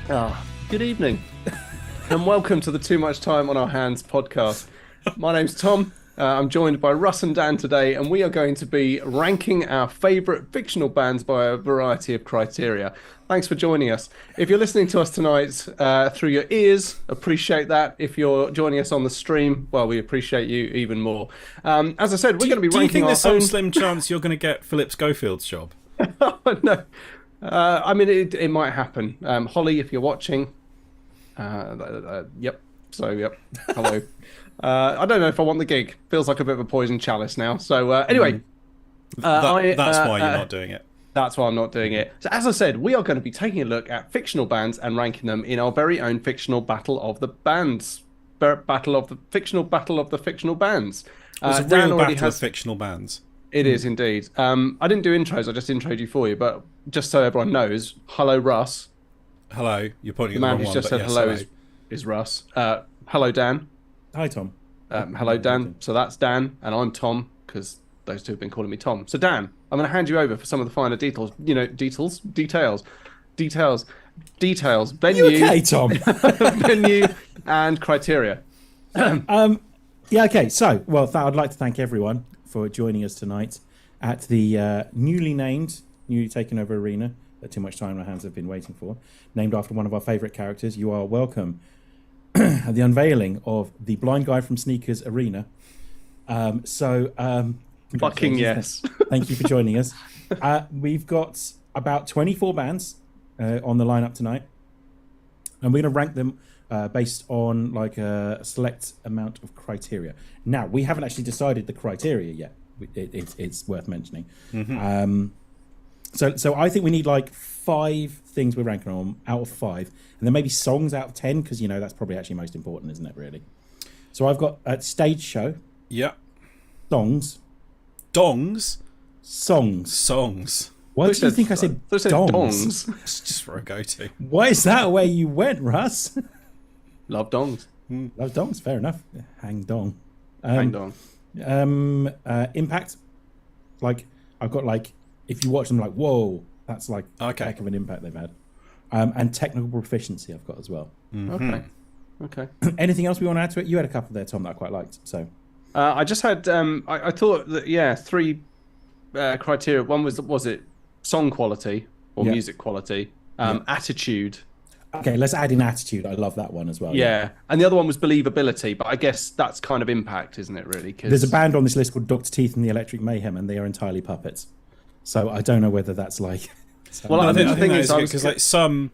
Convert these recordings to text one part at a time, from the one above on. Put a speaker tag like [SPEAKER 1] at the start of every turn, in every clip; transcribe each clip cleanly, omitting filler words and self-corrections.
[SPEAKER 1] Good evening, and welcome to the Too Much Time on Our Hands podcast. My name's Tom. I'm joined by Russ and Dan today, and we are going to be ranking our favourite fictional bands by a variety of criteria. Thanks for joining us. If you're listening to us tonight through your ears, appreciate that. If you're joining us on the stream, well, we appreciate you even more. As I said, we're going to be ranking our own...
[SPEAKER 2] Do you think there's some slim chance you're going to get Philip Schofield's job?
[SPEAKER 1] No. I mean, it might happen. Holly, if you're watching... Yep. So, yep. Hello. I don't know if I want the gig. Feels like a bit of a poison chalice now. So, anyway.
[SPEAKER 2] That's why you're not doing it.
[SPEAKER 1] That's why I'm not doing it. So, as I said, we are going to be taking a look at fictional bands and ranking them in our very own fictional battle of the bands. Fictional battle of the fictional bands.
[SPEAKER 2] It's a real battle of fictional bands.
[SPEAKER 1] It is indeed. I didn't do intros. I just introed you for you. But just so everyone knows, hello, Russ.
[SPEAKER 2] Hello. You're pointing
[SPEAKER 1] the
[SPEAKER 2] at the
[SPEAKER 1] man
[SPEAKER 2] wrong
[SPEAKER 1] who's
[SPEAKER 2] one.
[SPEAKER 1] just said
[SPEAKER 2] Yes,
[SPEAKER 1] hello is Russ. Hello, Dan.
[SPEAKER 3] Hi, Tom.
[SPEAKER 1] Hello, Dan. So that's Dan, and I'm Tom, because those two have been calling me Tom. So, Dan, I'm going to hand you over for some of the finer details. Details. Venue.
[SPEAKER 3] You okay, Tom?
[SPEAKER 1] Venue and criteria.
[SPEAKER 3] Yeah, okay. So, I'd like to thank everyone for joining us tonight at the newly taken over arena that Too Much Time on Our Hands have been waiting for, named after one of our favourite characters. You are welcome at the unveiling of the Blind Guy from Sneakers Arena.
[SPEAKER 1] Fucking yes.
[SPEAKER 3] Thank you for joining us. We've got about 24 bands on the lineup tonight, and we're going to rank them based on like a select amount of criteria. Now, we haven't actually decided the criteria yet. It's worth mentioning.
[SPEAKER 2] Mm-hmm.
[SPEAKER 3] So I think we need like 5 things we're ranking on out of 5, and then maybe songs out of 10, because that's probably actually most important, isn't it? Really. So I've got a stage show.
[SPEAKER 2] Yeah.
[SPEAKER 3] Songs.
[SPEAKER 2] Dongs.
[SPEAKER 3] Songs. Why do you think I said dongs?
[SPEAKER 2] It's just where I go to.
[SPEAKER 3] Why is that where you went, Russ?
[SPEAKER 1] Love dongs.
[SPEAKER 3] Love dongs. Fair enough. Hang dong.
[SPEAKER 1] Hang dong.
[SPEAKER 3] Impact. Like I've got like. If you watch them, like, whoa, that's like a heck of an impact they've had. And technical proficiency I've got as well.
[SPEAKER 2] Mm-hmm.
[SPEAKER 1] Okay.
[SPEAKER 3] Anything else we want to add to it? You had a couple there, Tom, that I quite liked. So
[SPEAKER 1] I just had, I thought that, 3 criteria. One was it song quality or music quality? Attitude.
[SPEAKER 3] Okay, let's add in attitude. I love that one as well.
[SPEAKER 1] Yeah. And the other one was believability, but I guess that's kind of impact, isn't it, really?
[SPEAKER 3] There's a band on this list called Dr. Teeth and the Electric Mayhem, and they are entirely puppets. So I don't know whether that's like...
[SPEAKER 1] Well, I think the thing is...
[SPEAKER 2] Because like some...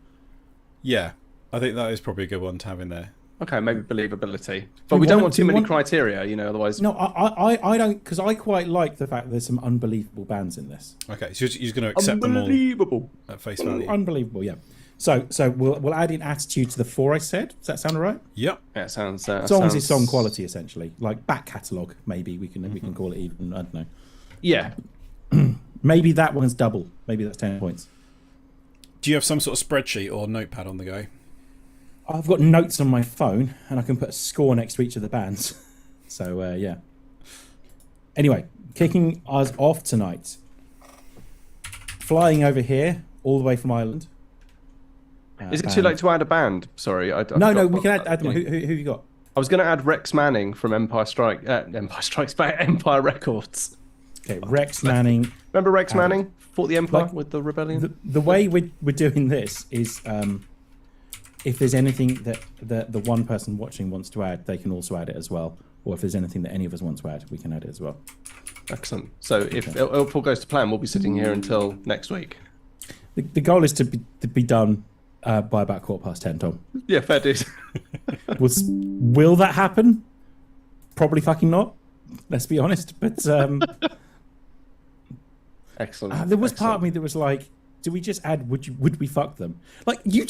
[SPEAKER 2] Yeah, I think that is probably a good one to have in there.
[SPEAKER 1] Okay, maybe believability. But we don't want too many criteria, otherwise...
[SPEAKER 3] No, I don't... Because I quite like the fact that there's some unbelievable bands in this.
[SPEAKER 2] Okay, so you're going to accept them all at face value.
[SPEAKER 3] Unbelievable, yeah. So we'll add in attitude to the 4 I said. Does that sound all right?
[SPEAKER 2] Yep.
[SPEAKER 1] Yeah, it sounds...
[SPEAKER 3] Songs is song quality, essentially. Like back catalogue, maybe we can call it even. I don't know.
[SPEAKER 1] Yeah.
[SPEAKER 3] Maybe that one's double. Maybe that's 10 points.
[SPEAKER 2] Do you have some sort of spreadsheet or notepad on the go?
[SPEAKER 3] I've got notes on my phone, and I can put a score next to each of the bands. So, yeah. Anyway, kicking us off tonight. Flying over here, all the way from Ireland.
[SPEAKER 1] Is it too late to add a band? Sorry.
[SPEAKER 3] No, we can add them. Who have you got?
[SPEAKER 1] I was going to add Rex Manning from Empire Records.
[SPEAKER 3] Okay, Rex Manning.
[SPEAKER 1] Remember Rex Manning fought the Empire with the rebellion?
[SPEAKER 3] The way we're doing this is if there's anything that the one person watching wants to add, they can also add it as well. Or if there's anything that any of us want to add, we can add it as well.
[SPEAKER 1] Excellent. So if all goes to plan, we'll be sitting here until next week.
[SPEAKER 3] The goal is to be done by about 10:15, Tom.
[SPEAKER 1] Yeah, fair dues.
[SPEAKER 3] Will that happen? Probably fucking not. Let's be honest. But
[SPEAKER 1] excellent.
[SPEAKER 3] There was part of me that was like, do we just add would we fuck them? Like you're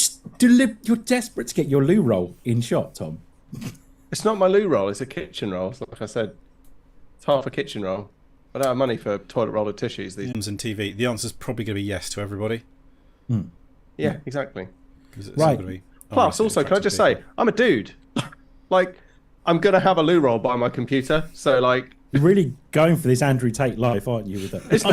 [SPEAKER 3] desperate to get your loo roll in shot, Tom.
[SPEAKER 1] It's not my loo roll, it's a kitchen roll. Like I said, it's half a kitchen roll. I don't have money for toilet roller tissues.
[SPEAKER 2] Films and TV. The answer's probably going to be yes to everybody.
[SPEAKER 1] Yeah, exactly.
[SPEAKER 3] Right.
[SPEAKER 1] Plus, also, can I just say, I'm a dude. Like, I'm going to have a loo roll by my computer. So, like,
[SPEAKER 3] You're really going for this Andrew Tate life, aren't you? With the,
[SPEAKER 1] It's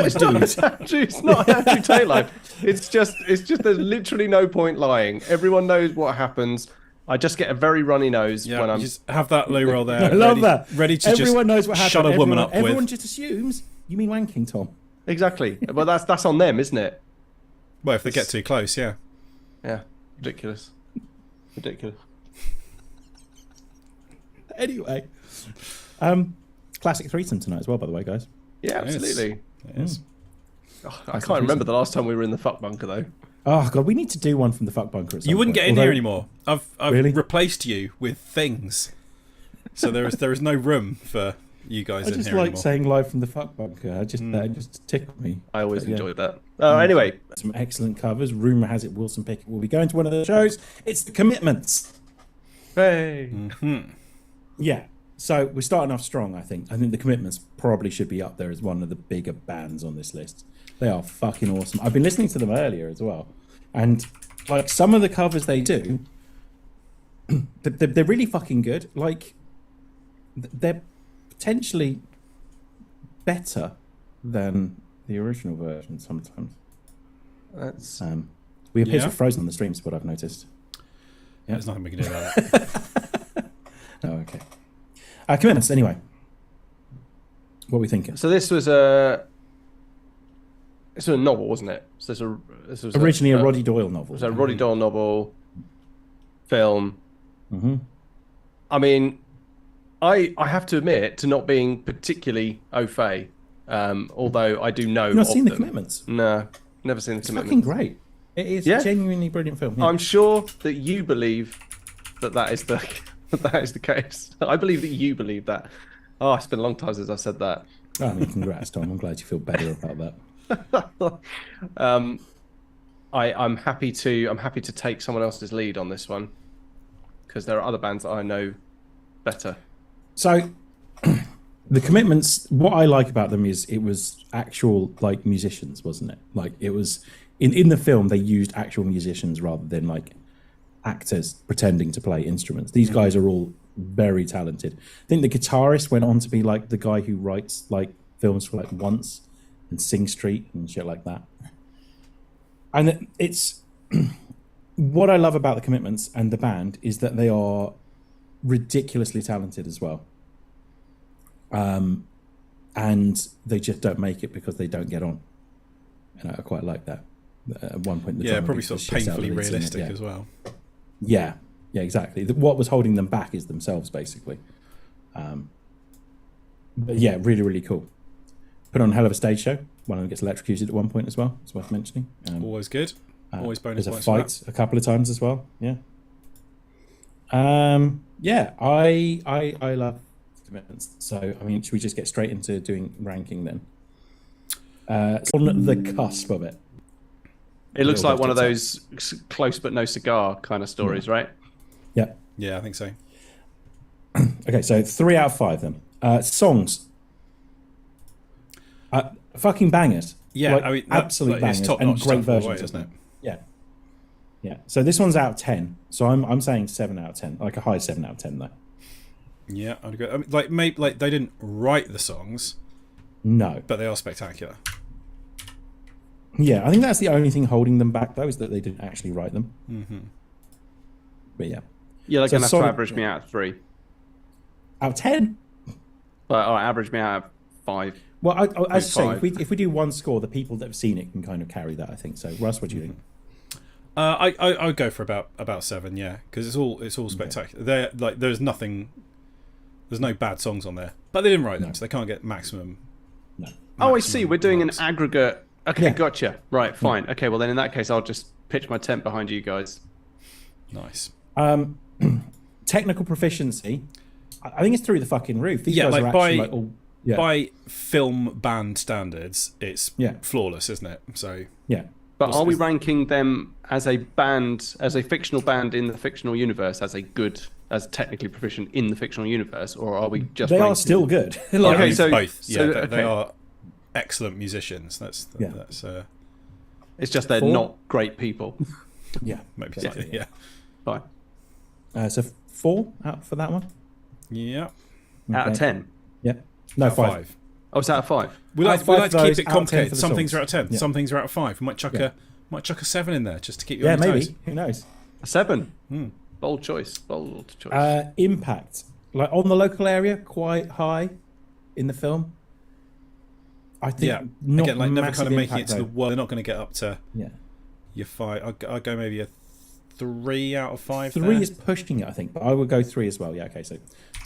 [SPEAKER 1] not Andrew Tate life. It's just there's literally no point lying. Everyone knows what happens. I just get a very runny nose
[SPEAKER 2] Yeah,
[SPEAKER 1] when I'm.
[SPEAKER 2] you just have that low roll there.
[SPEAKER 3] I love
[SPEAKER 2] ready,
[SPEAKER 3] that.
[SPEAKER 2] Ready to
[SPEAKER 3] Everyone
[SPEAKER 2] just
[SPEAKER 3] knows what happened.
[SPEAKER 2] shut a woman up
[SPEAKER 3] Everyone
[SPEAKER 2] with.
[SPEAKER 3] just assumes you mean wanking, Tom.
[SPEAKER 1] Exactly. Well, that's on them, isn't it?
[SPEAKER 2] Well, if they get too close, yeah.
[SPEAKER 1] Yeah. Ridiculous. Ridiculous.
[SPEAKER 3] Anyway, classic threesome tonight as well, by the way, guys.
[SPEAKER 1] Yeah, absolutely.
[SPEAKER 2] It is.
[SPEAKER 1] Oh, I can't remember the last time we were in the fuck bunker though.
[SPEAKER 3] Oh god, we need to do one from the fuck bunker. At some
[SPEAKER 2] You wouldn't
[SPEAKER 3] point.
[SPEAKER 2] get in
[SPEAKER 3] Although-
[SPEAKER 2] here anymore. I've
[SPEAKER 3] Really?
[SPEAKER 2] replaced you with things, so there is no room for you guys
[SPEAKER 3] I
[SPEAKER 2] in
[SPEAKER 3] just
[SPEAKER 2] here
[SPEAKER 3] like
[SPEAKER 2] anymore.
[SPEAKER 3] saying live from the fuck bunker. I just that just tickled me.
[SPEAKER 1] I always
[SPEAKER 3] But, yeah.
[SPEAKER 1] enjoyed that. Anyway,
[SPEAKER 3] Some excellent covers. Rumor has it Wilson Pickett will be going to one of the shows. It's The Commitments.
[SPEAKER 1] hey.
[SPEAKER 3] Yeah. So we're starting off strong, I think. I think The Commitments probably should be up there as one of the bigger bands on this list. They are fucking awesome. I've been listening to them earlier as well. And like some of the covers they do, they're really fucking good. Like they're potentially better than the original version sometimes.
[SPEAKER 1] That's
[SPEAKER 3] We appear to
[SPEAKER 2] Yeah.
[SPEAKER 3] have frozen on the streams, what I've noticed.
[SPEAKER 2] There's nothing we can do about that.
[SPEAKER 3] Oh, okay. Commitments, anyway. What are we thinking?
[SPEAKER 1] so. This was a novel, wasn't it? So this was
[SPEAKER 3] Originally a Roddy Doyle novel.
[SPEAKER 1] It was a Roddy Doyle novel, film.
[SPEAKER 3] Mm-hmm.
[SPEAKER 1] I mean, I have to admit to not being particularly au fait, although I do know.
[SPEAKER 3] You've not
[SPEAKER 1] of
[SPEAKER 3] seen The
[SPEAKER 1] them.
[SPEAKER 3] Commitments?
[SPEAKER 1] No, never seen the
[SPEAKER 3] It's
[SPEAKER 1] Commitments.
[SPEAKER 3] fucking great. It is
[SPEAKER 1] Yeah?
[SPEAKER 3] a genuinely brilliant film. Yeah.
[SPEAKER 1] I'm sure that you believe that is the that is the case. I believe that you believe that. Oh, it's been a long time since I've said that.
[SPEAKER 3] I mean, congrats, Tom. I'm glad you feel better about that.
[SPEAKER 1] I'm happy to take someone else's lead on this one because there are other bands that I know better.
[SPEAKER 3] So, The Commitments, what I like about them is it was actual, like, musicians, wasn't it? Like, it was... In the film, they used actual musicians rather than, like, actors pretending to play instruments. These guys are all very talented. I think the guitarist went on to be, like, the guy who writes, like, films for, like, Once and Sing Street and shit like that. And it's... what I love about The Commitments and the band is that they are ridiculously talented as well. And they just don't make it because they don't get on. And I quite like that. At one point, the
[SPEAKER 2] Yeah,
[SPEAKER 3] drummer
[SPEAKER 2] probably
[SPEAKER 3] beats
[SPEAKER 2] sort
[SPEAKER 3] the
[SPEAKER 2] of
[SPEAKER 3] shit out of
[SPEAKER 2] painfully
[SPEAKER 3] the lead singer,
[SPEAKER 2] realistic
[SPEAKER 3] yeah.
[SPEAKER 2] as well.
[SPEAKER 3] Yeah, exactly. What was holding them back is themselves, basically. But yeah, really, really cool. Put on a hell of a stage show. One of them gets electrocuted at one point as well. It's worth mentioning.
[SPEAKER 2] Always good. Always bonus
[SPEAKER 3] There's a
[SPEAKER 2] points for
[SPEAKER 3] fight a couple of times as well. Yeah. Yeah, I love Commitments. So, I mean, should we just get straight into doing ranking then? It's on the cusp of it.
[SPEAKER 1] It looks
[SPEAKER 3] little
[SPEAKER 1] like one of
[SPEAKER 3] bit
[SPEAKER 1] those close but no cigar kind of stories, right?
[SPEAKER 3] Yeah.
[SPEAKER 2] that. Yeah, I think so.
[SPEAKER 3] Okay, so 3 out of 5 then. Songs. Fucking bangers.
[SPEAKER 2] Yeah,
[SPEAKER 3] Like,
[SPEAKER 2] I mean,
[SPEAKER 3] absolute
[SPEAKER 2] it's
[SPEAKER 3] bangers
[SPEAKER 2] top
[SPEAKER 3] and
[SPEAKER 2] notch
[SPEAKER 3] great
[SPEAKER 2] stuff all the
[SPEAKER 3] versions
[SPEAKER 2] way,
[SPEAKER 3] of
[SPEAKER 2] isn't
[SPEAKER 3] them.
[SPEAKER 2] it?
[SPEAKER 3] Yeah. Yeah. So this one's out of 10. So I'm saying 7 out of 10. Like a high 7 out of 10 though.
[SPEAKER 2] Yeah, I'd agree. I mean, like maybe like they didn't write the songs,
[SPEAKER 3] No.
[SPEAKER 2] but they are spectacular.
[SPEAKER 3] Yeah, I think that's the only thing holding them back though, is that they didn't actually write them.
[SPEAKER 2] Mm-hmm.
[SPEAKER 3] But yeah.
[SPEAKER 1] You're
[SPEAKER 3] So
[SPEAKER 1] going to have to
[SPEAKER 3] solid-
[SPEAKER 1] average me out of 3.
[SPEAKER 3] Out of 10?
[SPEAKER 1] But average me out of 5.
[SPEAKER 3] Well, I say,
[SPEAKER 1] 0.5.
[SPEAKER 3] if we do one score, the people that have seen it can kind of carry that, I think. So, Russ, what do you think?
[SPEAKER 2] I would go for about 7, yeah, because it's all spectacular. There like there's no bad songs on there, but they didn't write them,
[SPEAKER 3] No.
[SPEAKER 2] so they can't get maximum.
[SPEAKER 3] No.
[SPEAKER 1] Oh, I see. We're doing
[SPEAKER 2] marks.
[SPEAKER 1] an aggregate. Okay,
[SPEAKER 3] Yeah.
[SPEAKER 1] gotcha. Right, fine. Okay, well then in that case, I'll just pitch my tent behind you guys.
[SPEAKER 2] Nice.
[SPEAKER 3] Technical proficiency, I think it's through the fucking roof. These
[SPEAKER 2] Yeah,
[SPEAKER 3] guys
[SPEAKER 2] like
[SPEAKER 3] are actually
[SPEAKER 2] by-
[SPEAKER 3] like all... Yeah,
[SPEAKER 2] By film band standards, it's
[SPEAKER 3] Yeah.
[SPEAKER 2] flawless, isn't it? So
[SPEAKER 3] yeah.
[SPEAKER 1] But are we ranking them as a band, as a fictional band in the fictional universe, as technically proficient in the fictional universe, or are we just?
[SPEAKER 3] They are
[SPEAKER 1] ranking-
[SPEAKER 3] still good.
[SPEAKER 2] Yeah,
[SPEAKER 3] Like,
[SPEAKER 1] Okay,
[SPEAKER 2] I mean,
[SPEAKER 1] so-
[SPEAKER 2] both.
[SPEAKER 1] so,
[SPEAKER 2] Yeah, they
[SPEAKER 1] okay.
[SPEAKER 2] are excellent musicians. That's
[SPEAKER 3] Yeah.
[SPEAKER 1] It's just they're
[SPEAKER 3] 4?
[SPEAKER 1] not great people.
[SPEAKER 3] yeah.
[SPEAKER 2] maybe
[SPEAKER 3] basically,
[SPEAKER 2] yeah.
[SPEAKER 1] Fine.
[SPEAKER 3] So 4 out for that one?
[SPEAKER 2] Yeah.
[SPEAKER 1] Out of
[SPEAKER 3] Okay.
[SPEAKER 1] 10.
[SPEAKER 3] Yeah. No,
[SPEAKER 2] Out of
[SPEAKER 3] 5.
[SPEAKER 1] Oh, it's out of 5.
[SPEAKER 2] We like,
[SPEAKER 3] Out of
[SPEAKER 2] we
[SPEAKER 3] 5
[SPEAKER 2] like to
[SPEAKER 3] for
[SPEAKER 2] keep
[SPEAKER 3] those,
[SPEAKER 2] it
[SPEAKER 3] out of 10 for
[SPEAKER 2] complicated.
[SPEAKER 3] the
[SPEAKER 2] Some things
[SPEAKER 3] songs.
[SPEAKER 2] are out of 10.
[SPEAKER 3] Yeah.
[SPEAKER 2] Some things are out of 5. We might chuck a 7 in there just to keep you
[SPEAKER 3] Yeah,
[SPEAKER 2] on your
[SPEAKER 3] maybe.
[SPEAKER 2] toes.
[SPEAKER 3] Who knows?
[SPEAKER 1] A 7.
[SPEAKER 2] Hmm.
[SPEAKER 1] Bold choice. Bold choice.
[SPEAKER 3] Impact. Like on the local area, quite high in the film. I think
[SPEAKER 2] Yeah.
[SPEAKER 3] not
[SPEAKER 2] Again, like never
[SPEAKER 3] massive
[SPEAKER 2] kind of making it
[SPEAKER 3] impact,
[SPEAKER 2] to the
[SPEAKER 3] though.
[SPEAKER 2] world. They're not going to get up to
[SPEAKER 3] Yeah.
[SPEAKER 2] your 5. I'll go maybe a 3 out of 5.
[SPEAKER 3] 3
[SPEAKER 2] there.
[SPEAKER 3] is pushing it, I think, but I would go 3 as well. Yeah, okay, so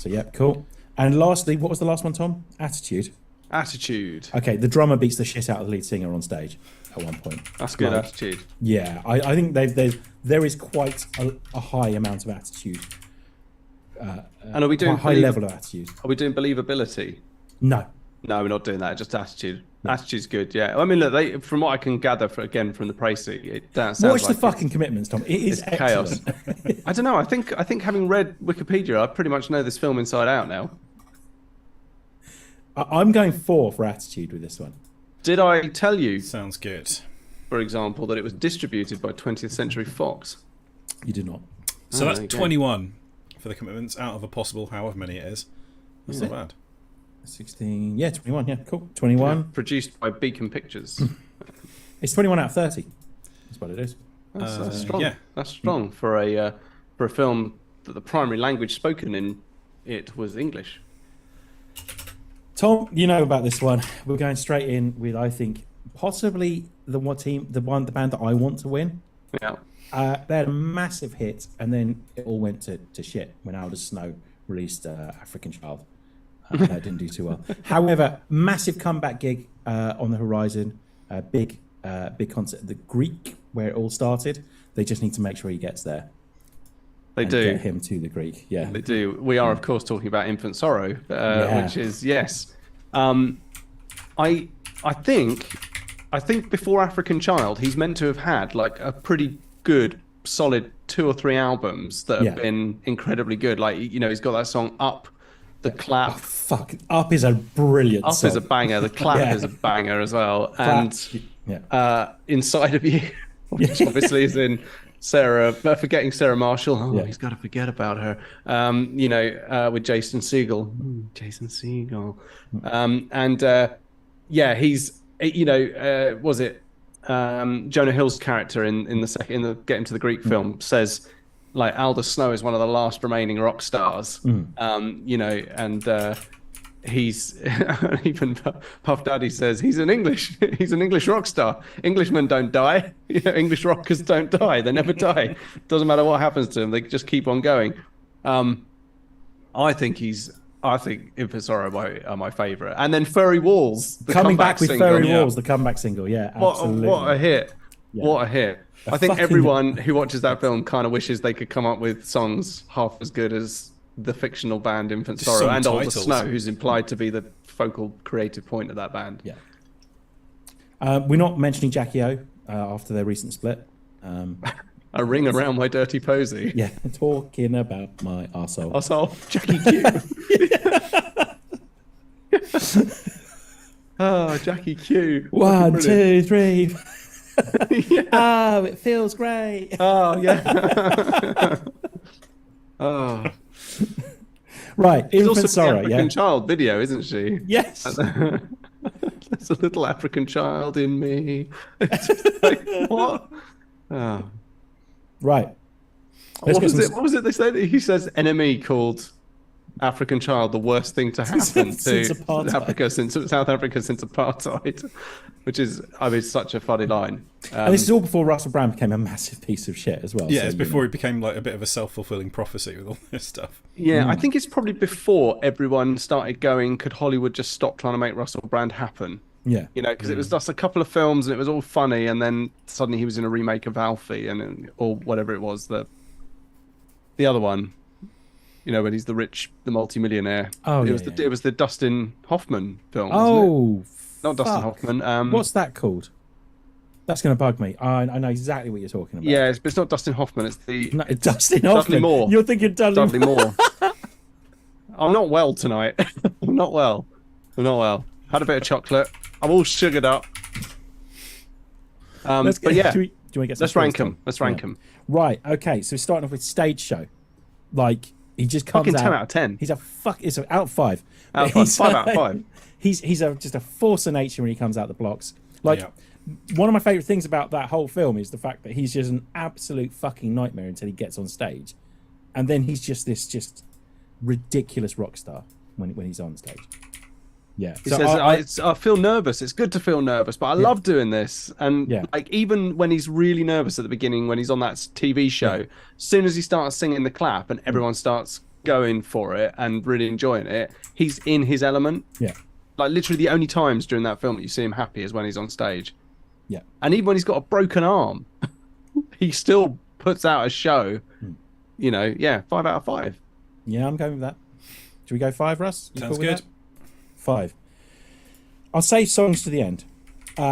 [SPEAKER 3] yeah, cool. And lastly, what was the last one, Tom? Attitude.
[SPEAKER 1] Attitude.
[SPEAKER 3] Okay, the drummer beats the shit out of the lead singer on stage at one point.
[SPEAKER 1] That's good
[SPEAKER 3] Like,
[SPEAKER 1] attitude.
[SPEAKER 3] Yeah, I think there is quite a high amount of attitude.
[SPEAKER 1] And are we doing
[SPEAKER 3] Quite high level of attitude.
[SPEAKER 1] Are we doing believability?
[SPEAKER 3] No.
[SPEAKER 1] No, we're not doing that. Just attitude. Attitude's good. Yeah. I mean, look, from what I can gather again from the pricey, it sounds
[SPEAKER 3] Watch
[SPEAKER 1] like
[SPEAKER 3] the fucking commitments, Tom. It is
[SPEAKER 1] it's chaos.
[SPEAKER 3] excellent.
[SPEAKER 1] I don't know. I think having read Wikipedia, I pretty much know this film inside out now.
[SPEAKER 3] I'm going 4 for attitude with this one.
[SPEAKER 1] Did I tell you,
[SPEAKER 2] Sounds good.
[SPEAKER 1] for example, that it was distributed by 20th Century Fox?
[SPEAKER 3] You do not.
[SPEAKER 2] So
[SPEAKER 1] Oh,
[SPEAKER 2] that's
[SPEAKER 1] there you go.
[SPEAKER 2] 21 for the commitments out of a possible however many it is. That's not bad.
[SPEAKER 3] 16. Yeah, 21. Yeah, cool. 21.
[SPEAKER 1] Produced by Beacon Pictures.
[SPEAKER 3] It's 21 out of 30. That's what it is.
[SPEAKER 1] That's strong.
[SPEAKER 2] yeah.
[SPEAKER 1] That's strong for a film that the primary language spoken in it was English.
[SPEAKER 3] Tom, you know about this one. We're going straight in with, I think, possibly the band that I want to win.
[SPEAKER 1] Yeah.
[SPEAKER 3] They had a massive hit, and then it all went to shit when Aldous Snow released African Child. That didn't do too well. However, massive comeback gig on the horizon. Big concert. The Greek, where it all started. They just need to make sure he gets there.
[SPEAKER 1] They
[SPEAKER 3] and
[SPEAKER 1] do.
[SPEAKER 3] get him to the Greek. Yeah.
[SPEAKER 1] They do. We are, of course, talking about Infant Sorrow,
[SPEAKER 3] Yeah.
[SPEAKER 1] which is yes. I think before African Child, he's meant to have had like a pretty good, solid 2 or 3 albums that have
[SPEAKER 3] Yeah.
[SPEAKER 1] been incredibly good. Like he's got that song Up, the Clap.
[SPEAKER 3] Fuck. Up is a brilliant
[SPEAKER 1] Up
[SPEAKER 3] song.
[SPEAKER 1] is a banger. The Clap
[SPEAKER 3] Yeah.
[SPEAKER 1] is a banger as well.
[SPEAKER 3] Clap.
[SPEAKER 1] And
[SPEAKER 3] Yeah.
[SPEAKER 1] Inside of You, which obviously is in Sarah, forgetting Sarah Marshall. Oh,
[SPEAKER 3] Yeah.
[SPEAKER 1] he's got to forget about her. With Jason Segel. Jason Segel. He's, was it Jonah Hill's character in the Get Into the Greek film says, like, Aldous Snow is one of the last remaining rock stars. He's even Puff Daddy says he's an English rock star. Englishmen don't die. English rockers don't die. They never die. Doesn't matter what happens to them. They just keep on going. I think Infant Sorrow are my favourite. And then Furry Walls, the
[SPEAKER 3] Coming
[SPEAKER 1] comeback
[SPEAKER 3] back with
[SPEAKER 1] single.
[SPEAKER 3] Furry
[SPEAKER 2] yeah.
[SPEAKER 3] Walls, the comeback single. Yeah, absolutely.
[SPEAKER 1] What a hit.
[SPEAKER 3] Yeah.
[SPEAKER 1] What a hit. I think
[SPEAKER 3] fucking-
[SPEAKER 1] everyone who watches that film kind of wishes they could come up with songs half as good as the fictional band Infant
[SPEAKER 2] Just
[SPEAKER 1] Sorrow
[SPEAKER 2] song
[SPEAKER 1] and Aldous
[SPEAKER 2] titles.
[SPEAKER 1] Snow, who's implied to be the focal creative point of that band.
[SPEAKER 3] Yeah. We're not mentioning Jackie O after their recent split.
[SPEAKER 1] A ring around my dirty posy.
[SPEAKER 3] Yeah, talking about my arsehole.
[SPEAKER 1] Also, Jackie Q. Oh, Jackie Q.
[SPEAKER 3] 1,
[SPEAKER 1] Brilliant.
[SPEAKER 3] 2, 3.
[SPEAKER 1] Yeah.
[SPEAKER 3] Oh, it feels great.
[SPEAKER 1] Oh, yeah. Oh.
[SPEAKER 3] Right,
[SPEAKER 1] She's also
[SPEAKER 3] Infant
[SPEAKER 1] the
[SPEAKER 3] Sorrow,
[SPEAKER 1] African
[SPEAKER 3] yeah.
[SPEAKER 1] Child video, isn't she?
[SPEAKER 3] Yes.
[SPEAKER 1] There's a little African child in me. It's just like, what? Oh.
[SPEAKER 3] Right.
[SPEAKER 1] What was it they said? He says enemy called African child the worst thing to happen
[SPEAKER 3] Since
[SPEAKER 1] to
[SPEAKER 3] apartheid.
[SPEAKER 1] South Africa since apartheid, which is, I mean, such a funny line.
[SPEAKER 3] And this is all before Russell Brand became a massive piece of shit as well.
[SPEAKER 2] Yeah,
[SPEAKER 3] so,
[SPEAKER 2] it's
[SPEAKER 3] you
[SPEAKER 2] before
[SPEAKER 3] know.
[SPEAKER 2] he became like a bit of a self-fulfilling prophecy with all this stuff.
[SPEAKER 1] Yeah, I think it's probably before everyone started going, could Hollywood just stop trying to make Russell Brand happen?
[SPEAKER 3] Yeah.
[SPEAKER 1] Because it was just a couple of films and it was all funny, and then suddenly he was in a remake of Alfie or whatever it was, the other one. When he's the multimillionaire.
[SPEAKER 3] Oh,
[SPEAKER 1] it
[SPEAKER 3] yeah,
[SPEAKER 1] was
[SPEAKER 3] yeah.
[SPEAKER 1] it was the Dustin Hoffman film. Wasn't it?
[SPEAKER 3] Oh,
[SPEAKER 1] Not Dustin
[SPEAKER 3] fuck.
[SPEAKER 1] Hoffman.
[SPEAKER 3] What's that called? That's going to bug me. I know exactly what you're talking about.
[SPEAKER 1] Yeah, it's not Dustin Hoffman. It's the
[SPEAKER 3] No, Dustin Hoffman.
[SPEAKER 1] Moore.
[SPEAKER 3] You're thinking
[SPEAKER 1] Dudley Moore. I'm not well tonight. I'm not well. Had a bit of chocolate. I'm all sugared up.
[SPEAKER 3] Let's
[SPEAKER 1] but yeah,
[SPEAKER 3] do you want to get some
[SPEAKER 1] let's rank
[SPEAKER 3] scores,
[SPEAKER 1] them.
[SPEAKER 3] Tom?
[SPEAKER 1] Let's rank
[SPEAKER 3] Yeah.
[SPEAKER 1] them.
[SPEAKER 3] Right. Okay. So we're starting off with stage show. Like He just comes
[SPEAKER 1] Fucking
[SPEAKER 3] out.
[SPEAKER 1] 10 out of 10.
[SPEAKER 3] He's a fuck. It's out of 5.
[SPEAKER 1] Out of 5. 5 out of 5.
[SPEAKER 3] He's just a force of nature when he comes out the blocks. Like
[SPEAKER 2] Yeah.
[SPEAKER 3] one of my favorite things about that whole film is the fact that he's just an absolute fucking nightmare until he gets on stage, and then he's just this ridiculous rock star when he's on stage. Yeah.
[SPEAKER 1] He says, I feel nervous. It's good to feel nervous, but I love doing this. And
[SPEAKER 3] Yeah.
[SPEAKER 1] like even when he's really nervous at the beginning, when he's on that TV show, as soon as he starts singing the clap and everyone starts going for it and really enjoying it, he's in his element.
[SPEAKER 3] Yeah.
[SPEAKER 1] Like literally the only times during that film that you see him happy is when he's on stage.
[SPEAKER 3] Yeah.
[SPEAKER 1] And even when he's got a broken arm, he still puts out a show. You know, 5 out of 5.
[SPEAKER 3] Yeah, I'm going with that. Should we go 5, Russ? You
[SPEAKER 2] Sounds
[SPEAKER 3] cool with
[SPEAKER 2] good.
[SPEAKER 3] that? 5. I'll save songs to the end.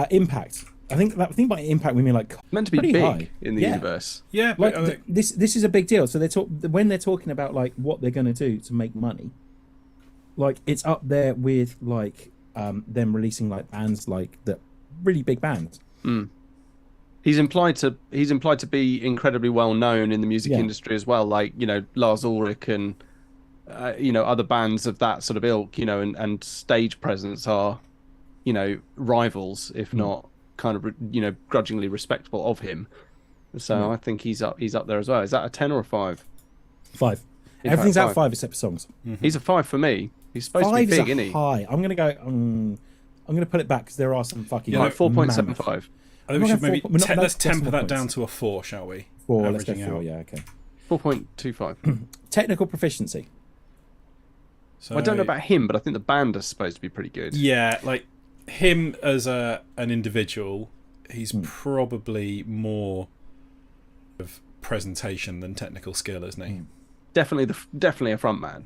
[SPEAKER 3] Impact. I think by impact we mean like
[SPEAKER 1] Meant to be
[SPEAKER 3] pretty
[SPEAKER 1] big
[SPEAKER 3] high.
[SPEAKER 1] in the
[SPEAKER 3] Yeah.
[SPEAKER 1] universe.
[SPEAKER 2] Yeah,
[SPEAKER 3] Like
[SPEAKER 2] but,
[SPEAKER 3] this is a big deal. So when they're talking about like what they're going to do to make money, like it's up there with like them releasing like bands like the really big bands.
[SPEAKER 1] He's implied to be incredibly well known in the music industry as well, like, you know, Lars Ulrich and other bands of that sort of ilk, you know, and stage presence are, you know, rivals, if not kind of, you know, grudgingly respectful of him. So I think he's up there as well. Is that a 10 or a 5?
[SPEAKER 3] 5.
[SPEAKER 1] In
[SPEAKER 3] Everything's
[SPEAKER 1] fact,
[SPEAKER 3] out of 5 except for songs.
[SPEAKER 1] He's a 5 for me. He's supposed to
[SPEAKER 3] 5
[SPEAKER 1] be big,
[SPEAKER 3] is
[SPEAKER 1] isn't
[SPEAKER 3] a
[SPEAKER 1] he?
[SPEAKER 3] high. I'm gonna go. I'm gonna put it back because there are some fucking.
[SPEAKER 1] Like
[SPEAKER 3] mammoth.
[SPEAKER 1] 4.75.
[SPEAKER 2] I think we should maybe let's
[SPEAKER 3] decimal
[SPEAKER 2] temper that
[SPEAKER 3] points.
[SPEAKER 2] down to a 4, shall we?
[SPEAKER 3] 4. Let's go
[SPEAKER 2] Averaging
[SPEAKER 3] 4.
[SPEAKER 2] out.
[SPEAKER 3] Yeah. Okay.
[SPEAKER 1] 4.25.
[SPEAKER 3] Technical proficiency.
[SPEAKER 2] So,
[SPEAKER 1] I don't know about him, but I think the band is supposed to be pretty good.
[SPEAKER 2] Yeah, like him as an individual, he's probably more of presentation than technical skill, isn't he?
[SPEAKER 1] Definitely a front man.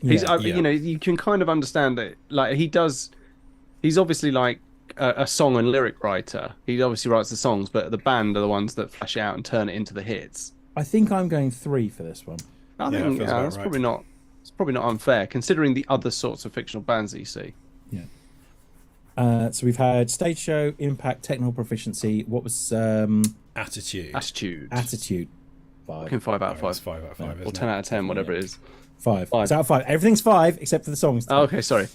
[SPEAKER 1] He's
[SPEAKER 3] Yeah.
[SPEAKER 2] Yeah.
[SPEAKER 1] you know, you can kind of understand it. Like he's obviously like a song and lyric writer. He obviously writes the songs, but the band are the ones that flesh it out and turn it into the hits.
[SPEAKER 3] I think I'm going 3 for this one.
[SPEAKER 1] I
[SPEAKER 2] Yeah,
[SPEAKER 1] think
[SPEAKER 2] feels about
[SPEAKER 1] that's
[SPEAKER 2] right.
[SPEAKER 1] probably not. It's probably not unfair considering the other sorts of fictional bands that you see.
[SPEAKER 3] So we've had stage show, impact, technical proficiency. What was
[SPEAKER 2] Attitude.
[SPEAKER 1] Attitude.
[SPEAKER 3] attitude? 5.
[SPEAKER 1] Fucking 5 out of 5.
[SPEAKER 2] It's 5 out of 5,
[SPEAKER 1] Or
[SPEAKER 2] isn't
[SPEAKER 1] 10
[SPEAKER 2] it?
[SPEAKER 1] out of 10, whatever it is.
[SPEAKER 3] 5.
[SPEAKER 1] 5.
[SPEAKER 3] It's out of 5. Everything's 5 except for the songs.
[SPEAKER 1] Oh, okay, sorry.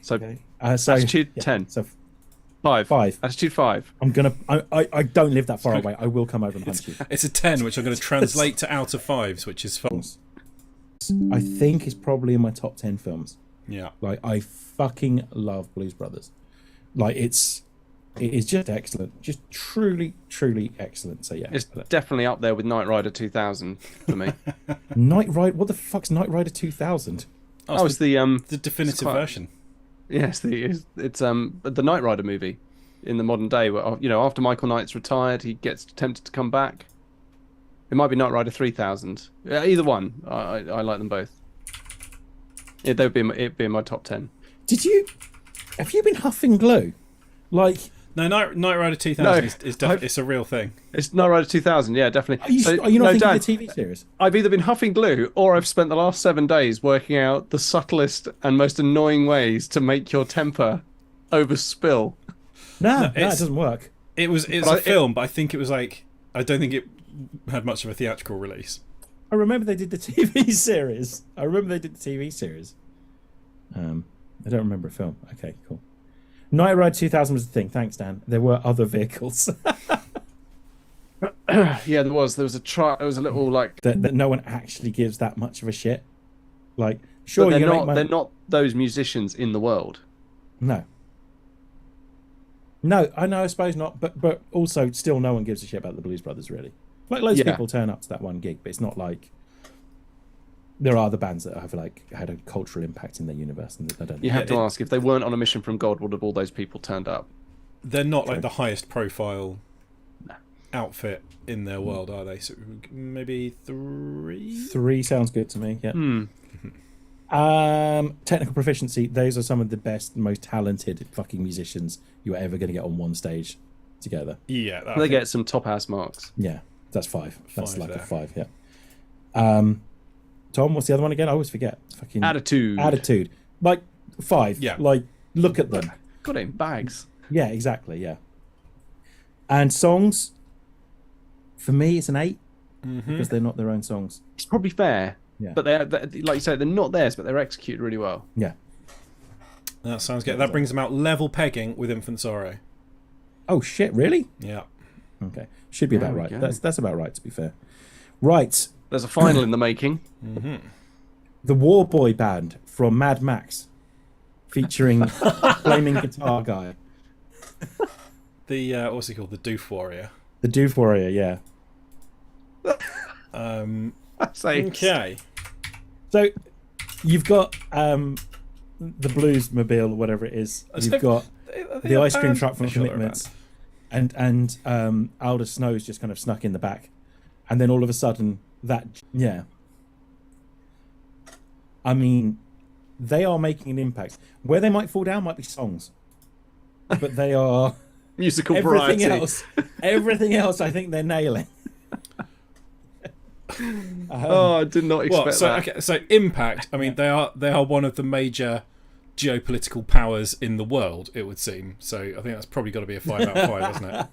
[SPEAKER 1] So
[SPEAKER 3] So
[SPEAKER 1] Attitude 10.
[SPEAKER 3] So
[SPEAKER 1] 5.
[SPEAKER 3] 5.
[SPEAKER 1] Attitude 5.
[SPEAKER 3] I'm gonna. I don't live that far away. I will come over and hunt you.
[SPEAKER 2] It's a 10, which I'm going to translate to out of 5s, which is fun.
[SPEAKER 3] I think it's probably in my top 10 films.
[SPEAKER 2] Yeah.
[SPEAKER 3] Like I fucking love Blues Brothers. Like it is just excellent, just truly excellent. So yeah,
[SPEAKER 1] It's definitely up there with Knight Rider 2000 for me.
[SPEAKER 3] Knight Rider. What the fuck's Knight Rider 2000?
[SPEAKER 1] Oh, it's the
[SPEAKER 2] The definitive
[SPEAKER 1] quite-
[SPEAKER 2] version.
[SPEAKER 1] Yes, it's the Knight Rider movie in the modern day. Where, you know, after Michael Knight's retired, he gets tempted to come back. It might be Knight Rider 3000. Either one. I like them both. Yeah, it'd be in my top 10.
[SPEAKER 3] Have you been huffing glue? Like,
[SPEAKER 2] No, Knight Rider 2000
[SPEAKER 1] No,
[SPEAKER 2] is it's a real thing.
[SPEAKER 1] It's Knight Rider 2000. Yeah, definitely.
[SPEAKER 3] are you not thinking
[SPEAKER 1] Dan,
[SPEAKER 3] of the TV series?
[SPEAKER 1] I've either been huffing glue or I've spent the last 7 days working out the subtlest and most annoying ways to make your temper overspill.
[SPEAKER 3] No, it
[SPEAKER 2] it's-
[SPEAKER 3] doesn't work.
[SPEAKER 2] It's
[SPEAKER 1] But
[SPEAKER 2] a film, but I think it was like I don't think it had much of a theatrical release.
[SPEAKER 3] I remember they did the TV series. I don't remember a film. Okay, cool. Knight Rider 2000 was the thing. Thanks, Dan. There were other vehicles
[SPEAKER 1] Yeah, there was a truck. There was a little like.
[SPEAKER 3] that no one actually gives that much of a shit. Like,
[SPEAKER 1] But
[SPEAKER 3] sure,
[SPEAKER 1] they're
[SPEAKER 3] you're
[SPEAKER 1] not. They're not those musicians in the world.
[SPEAKER 3] No, I know. I suppose not. But also, still, no one gives a shit about the Blues Brothers, really. Like, loads of
[SPEAKER 1] Yeah.
[SPEAKER 3] people turn up to that one gig, but it's not like there are other bands that have like had a cultural impact in their universe, and I don't.
[SPEAKER 1] You have to
[SPEAKER 2] it-
[SPEAKER 1] ask if they weren't on a mission from God, would have all those people turned up?
[SPEAKER 2] They're not like the highest profile outfit in their world, are they? So maybe 3.
[SPEAKER 3] 3 sounds good to me. Yeah. Technical proficiency. Those are some of the best, most talented fucking musicians you're ever going to get on one stage together.
[SPEAKER 2] Yeah,
[SPEAKER 1] They get some top ass marks.
[SPEAKER 3] Yeah, that's 5. That's
[SPEAKER 2] 5
[SPEAKER 3] like
[SPEAKER 2] there.
[SPEAKER 3] a 5. Yeah. Tom, what's the other one again? I always forget. Fucking Attitude. Like 5.
[SPEAKER 2] Yeah.
[SPEAKER 3] Like look at them.
[SPEAKER 1] Got it in bags.
[SPEAKER 3] Yeah, exactly. Yeah. And songs, for me, it's an 8 because they're not their own songs.
[SPEAKER 1] It's probably fair
[SPEAKER 3] Yeah.
[SPEAKER 1] But they're like you say, they're not theirs, but they're executed really well.
[SPEAKER 3] Yeah.
[SPEAKER 2] That sounds good. That brings them out level pegging with Infant Sorrow.
[SPEAKER 3] Oh shit! Really?
[SPEAKER 2] Yeah.
[SPEAKER 3] Okay. Should be about
[SPEAKER 1] There we
[SPEAKER 3] right.
[SPEAKER 1] go.
[SPEAKER 3] That's about right. To be fair. Right.
[SPEAKER 1] There's a final in the making.
[SPEAKER 3] The War Boy Band from Mad Max, featuring Flaming Guitar Guy.
[SPEAKER 2] The what's he called? The Doof Warrior.
[SPEAKER 3] The Doof Warrior, yeah.
[SPEAKER 2] Okay.
[SPEAKER 3] So you've got the Blues Mobile, or whatever it is. You've got the ice cream truck from Commitments, and Aldous Snow's just kind of snuck in the back, and then all of a sudden yeah. I mean, they are making an impact. Where they might fall down might be songs, but they are
[SPEAKER 1] Musical
[SPEAKER 3] everything
[SPEAKER 1] variety.
[SPEAKER 3] Everything else, I think they're nailing.
[SPEAKER 1] Oh, I did not expect that.
[SPEAKER 2] Okay, so Impact. I mean, they are one of the major geopolitical powers in the world. It would seem. So I think that's probably got to be a 5 out of 5, hasn't it?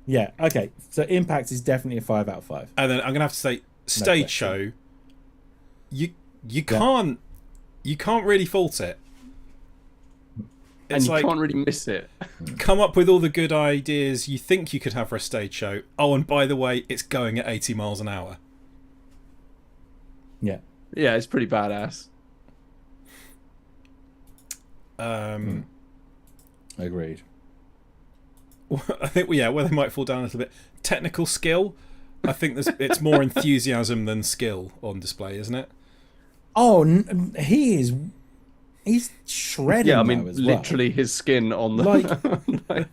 [SPEAKER 3] Yeah. Okay. So Impact is definitely a 5 out of 5.
[SPEAKER 2] And then I'm gonna have to say Stage
[SPEAKER 3] question.
[SPEAKER 2] Show. You can't really fault it.
[SPEAKER 1] And
[SPEAKER 2] It's
[SPEAKER 1] you
[SPEAKER 2] like,
[SPEAKER 1] can't really miss it.
[SPEAKER 2] come up with all the good ideas you think you could have for a stage show. Oh, and by the way, it's going at 80 miles an hour.
[SPEAKER 3] Yeah.
[SPEAKER 1] Yeah, it's pretty badass.
[SPEAKER 3] Agreed.
[SPEAKER 2] I think, where they might fall down a little bit. Technical skill. I think it's more enthusiasm than skill on display, isn't it?
[SPEAKER 3] Oh, he's shredding.
[SPEAKER 1] Yeah, I mean,
[SPEAKER 3] though, as well.
[SPEAKER 1] literally his skin on the.
[SPEAKER 3] Like,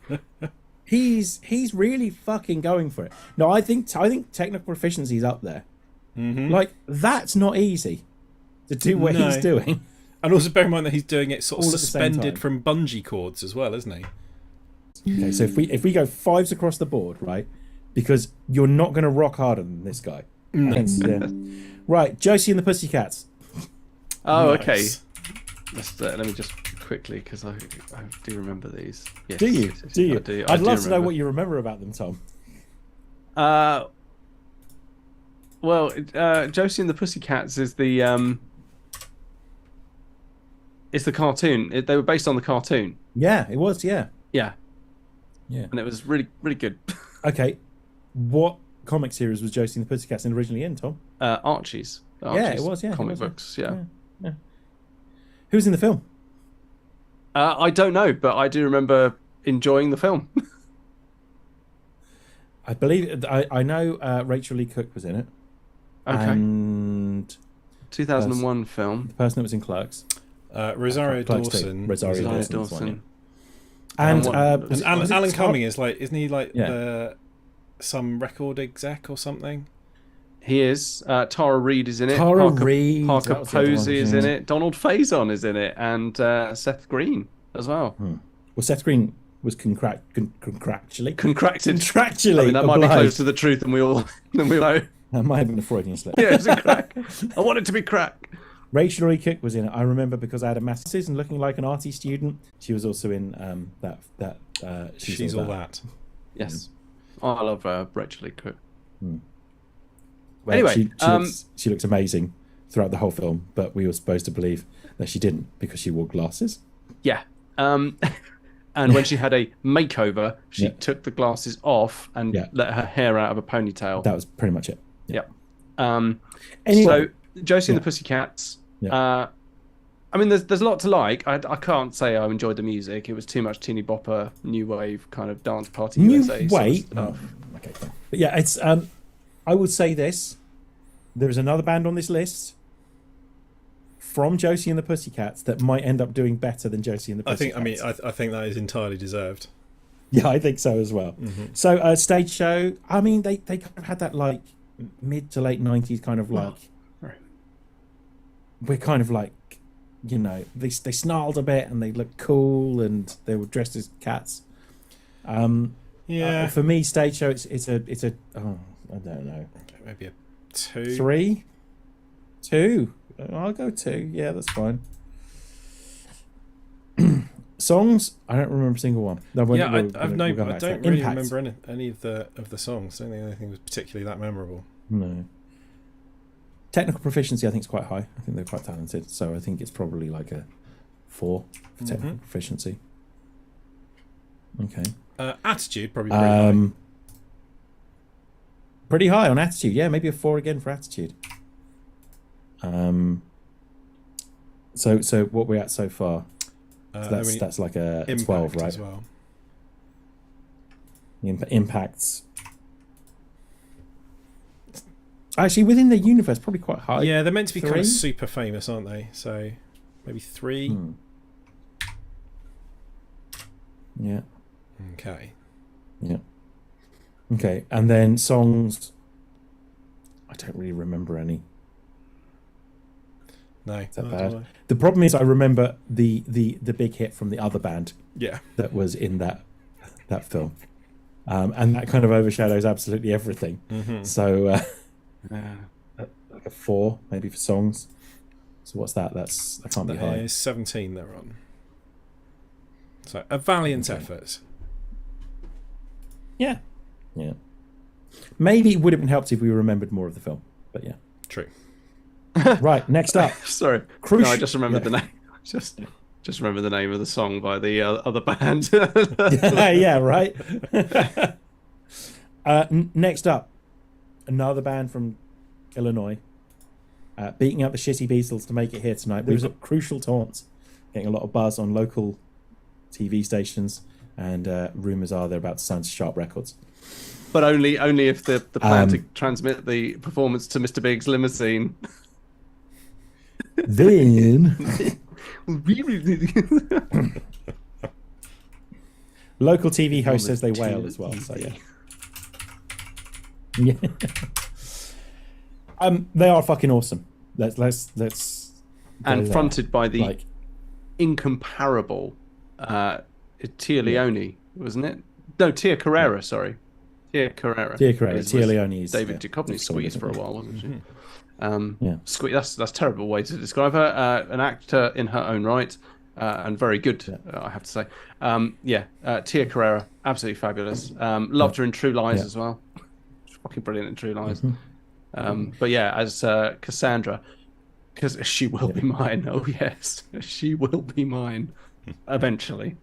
[SPEAKER 3] he's really fucking going for it. No, I think technical proficiency's up there.
[SPEAKER 2] Mm-hmm.
[SPEAKER 3] Like, that's not easy to do what
[SPEAKER 2] No.
[SPEAKER 3] he's doing.
[SPEAKER 2] And also bear in mind that he's doing it sort of
[SPEAKER 3] All at the same
[SPEAKER 2] suspended
[SPEAKER 3] time.
[SPEAKER 2] from bungee cords as well, isn't he?
[SPEAKER 3] Okay, so if we go 5s across the board, right? Because you're not going to rock harder than this guy. Yeah. Right, Josie and the Pussycats.
[SPEAKER 1] Oh,
[SPEAKER 2] Nice.
[SPEAKER 1] okay. Let me just quickly, because I do remember these. Yes,
[SPEAKER 3] Do you?
[SPEAKER 1] yes, yes,
[SPEAKER 3] Do you?
[SPEAKER 1] I do.
[SPEAKER 3] I'd
[SPEAKER 1] do
[SPEAKER 3] love to know
[SPEAKER 1] remember.
[SPEAKER 3] what you remember about them, Tom.
[SPEAKER 1] Well, Josie and the Pussycats is the it's the cartoon. They were based on the cartoon.
[SPEAKER 3] Yeah, it was. Yeah,
[SPEAKER 1] Yeah,
[SPEAKER 3] yeah.
[SPEAKER 1] and it was really, really good.
[SPEAKER 3] Okay, what comic series was Josie and the Pussycats originally in, Tom?
[SPEAKER 1] Archie's.
[SPEAKER 3] Yeah, it was. Yeah,
[SPEAKER 1] comic
[SPEAKER 3] it was,
[SPEAKER 1] books. Yeah.
[SPEAKER 3] Who's in the film?
[SPEAKER 1] I don't know, but I do remember enjoying the film.
[SPEAKER 3] I believe I know Rachel Lee Cook was in it.
[SPEAKER 1] Okay.
[SPEAKER 3] And
[SPEAKER 1] 2001 film.
[SPEAKER 3] the person that was in Clerks.
[SPEAKER 2] Rosario
[SPEAKER 3] Clerks too.
[SPEAKER 2] Dawson.
[SPEAKER 3] Rosario
[SPEAKER 1] Rosario
[SPEAKER 3] Dawson. was one,
[SPEAKER 1] Dawson.
[SPEAKER 3] And
[SPEAKER 1] what-
[SPEAKER 3] was
[SPEAKER 2] And
[SPEAKER 3] it
[SPEAKER 2] Alan
[SPEAKER 3] Tar-
[SPEAKER 2] Cumming isn't he like
[SPEAKER 3] Yeah.
[SPEAKER 2] some record exec or something?
[SPEAKER 1] He is. Tara Reid is in it.
[SPEAKER 3] Tara Reid,
[SPEAKER 1] Parker
[SPEAKER 3] that was the other one,
[SPEAKER 1] Posey is
[SPEAKER 3] yeah.
[SPEAKER 1] in it. Donald Faison is in it, and Seth Green as well.
[SPEAKER 3] Well, Seth Green was contractually.
[SPEAKER 1] Contracted. I mean, that might be
[SPEAKER 3] obliged.
[SPEAKER 1] close to the truth than we all know.
[SPEAKER 3] That might have been a Freudian slip.
[SPEAKER 1] Yeah, it's a crack. I want it to be crack.
[SPEAKER 3] Rachel Lee Cook was in it. I remember because I had a master's and looking like an arty student. She was also in that.
[SPEAKER 2] She's all that.
[SPEAKER 1] Yes. Oh, I love Rachel Lee Cook.
[SPEAKER 3] Well,
[SPEAKER 1] Anyway,
[SPEAKER 3] she looks amazing throughout the whole film, but we were supposed to believe that she didn't because she wore glasses.
[SPEAKER 1] Yeah. And when she had a makeover, she
[SPEAKER 3] Yeah.
[SPEAKER 1] took the glasses off and
[SPEAKER 3] Yeah.
[SPEAKER 1] let her hair out of a ponytail.
[SPEAKER 3] That was pretty much it.
[SPEAKER 1] Yep.
[SPEAKER 3] Anyway,
[SPEAKER 1] So Josie and
[SPEAKER 3] Yeah.
[SPEAKER 1] the Pussycats.
[SPEAKER 3] Yeah.
[SPEAKER 1] I mean, there's a lot to like. I can't say I enjoyed the music. It was too much teeny bopper, new wave kind of dance party
[SPEAKER 3] New
[SPEAKER 1] USA sort of
[SPEAKER 3] Wave?
[SPEAKER 1] stuff.
[SPEAKER 3] okay, fine. But yeah, it's. I would say this. There is another band on this list from Josie and the Pussycats that might end up doing better than Josie and the
[SPEAKER 2] I
[SPEAKER 3] Pussycats.
[SPEAKER 2] think that is entirely deserved.
[SPEAKER 3] Yeah, I think so as well. So stage show. I mean, they kind of had that like mid to late 90s kind of like.
[SPEAKER 1] Right.
[SPEAKER 3] We're kind of like, you know, they snarled a bit and they looked cool and they were dressed as cats.
[SPEAKER 2] Yeah,
[SPEAKER 3] For me, stage show. It's a. Oh, I don't know.
[SPEAKER 2] maybe a 2.
[SPEAKER 3] 3, 2. I'll go 2. Yeah, that's fine. Songs. I don't remember a single one. No,
[SPEAKER 2] I
[SPEAKER 3] we'll
[SPEAKER 2] don't
[SPEAKER 3] go back
[SPEAKER 2] really
[SPEAKER 3] to that. Impact.
[SPEAKER 2] remember any of the songs. I don't think anything was particularly that memorable.
[SPEAKER 3] No. Technical proficiency, I think, is quite high. I think they're quite talented. So I think it's probably like a 4 for technical proficiency. Okay.
[SPEAKER 2] Attitude, probably pretty high.
[SPEAKER 3] Pretty high on attitude. Yeah, maybe a 4 again for attitude. So what we're at so far? So that's like a 12, right?
[SPEAKER 2] As well.
[SPEAKER 3] Impacts. Actually, within the universe, probably quite high.
[SPEAKER 2] Yeah, they're meant to be
[SPEAKER 3] 3?
[SPEAKER 2] kind of super famous, aren't they? So maybe 3.
[SPEAKER 3] Yeah.
[SPEAKER 2] Okay.
[SPEAKER 3] Yeah. Okay, and then songs. I don't really remember any.
[SPEAKER 2] No,
[SPEAKER 3] Is that bad? The problem is I remember the big hit from the other band.
[SPEAKER 2] Yeah.
[SPEAKER 3] That was in that film, and that kind of overshadows absolutely everything. So like a 4 maybe for songs. So what's that? That can't be high.
[SPEAKER 2] 17 they're on. So a valiant effort.
[SPEAKER 3] Yeah. Yeah. Maybe it would have been helped if we remembered more of the film, but yeah.
[SPEAKER 2] True.
[SPEAKER 3] Right, next up.
[SPEAKER 1] Sorry. No, I just remembered the name. Just remember the name of the song by the other band.
[SPEAKER 3] Yeah, right. Next up, another band from Illinois, beating out the shitty Beatles to make it here tonight. There was a Crucial Taunts, getting a lot of buzz on local TV stations, and rumours are they're about to sign to Sharp Records.
[SPEAKER 1] But only if the plan to transmit the performance to Mr. Big's limousine.
[SPEAKER 3] Then local TV host says they wail as well. So yeah. They are fucking awesome. Let's
[SPEAKER 1] and fronted by the incomparable Tia Leone, wasn't it? No, Tia Carrera. Sorry, Tia Carrera.
[SPEAKER 3] Tia Leone is
[SPEAKER 1] David Duchovny's squeeze for a while, wasn't she?
[SPEAKER 3] Yeah.
[SPEAKER 1] That's a terrible way to describe her. An actor in her own right, and very good, I have to say. Tia Carrera, absolutely fabulous. Loved her in True Lies as well. She's fucking brilliant in True Lies. But yeah, as Cassandra, because she will be mine. Oh yes, she will be mine eventually.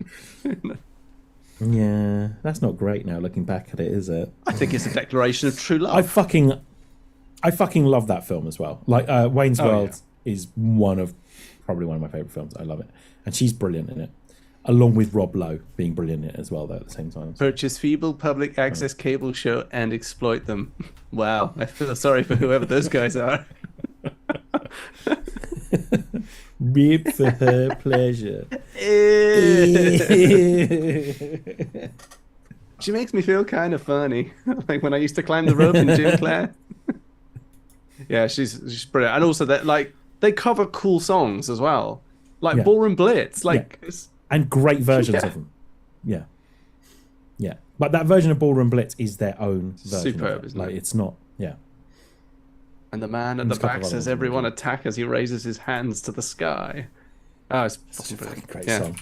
[SPEAKER 3] Yeah, that's not great now looking back at it, is it?
[SPEAKER 1] I think it's a declaration of true love.
[SPEAKER 3] I fucking love that film as well. Like Wayne's World is probably one of my favorite films. I love it, and she's brilliant in it, along with Rob Lowe being brilliant in it as well. Though at the same time,
[SPEAKER 1] purchase feeble public access cable show and exploit them. Wow, I feel sorry for whoever those guys are.
[SPEAKER 3] Rip for her pleasure.
[SPEAKER 1] She makes me feel kind of funny, like when I used to climb the rope in gym class. Yeah, she's brilliant, and also that they cover cool songs as well, like Ballroom Blitz,
[SPEAKER 3] and great versions of them. Yeah, but that version of Ballroom Blitz is their own version.
[SPEAKER 1] Superb, isn't it?
[SPEAKER 3] It's not. Yeah.
[SPEAKER 1] And the man at the back says, "Everyone attack!" as he raises his hands to the sky. Oh, it's
[SPEAKER 3] fucking great song.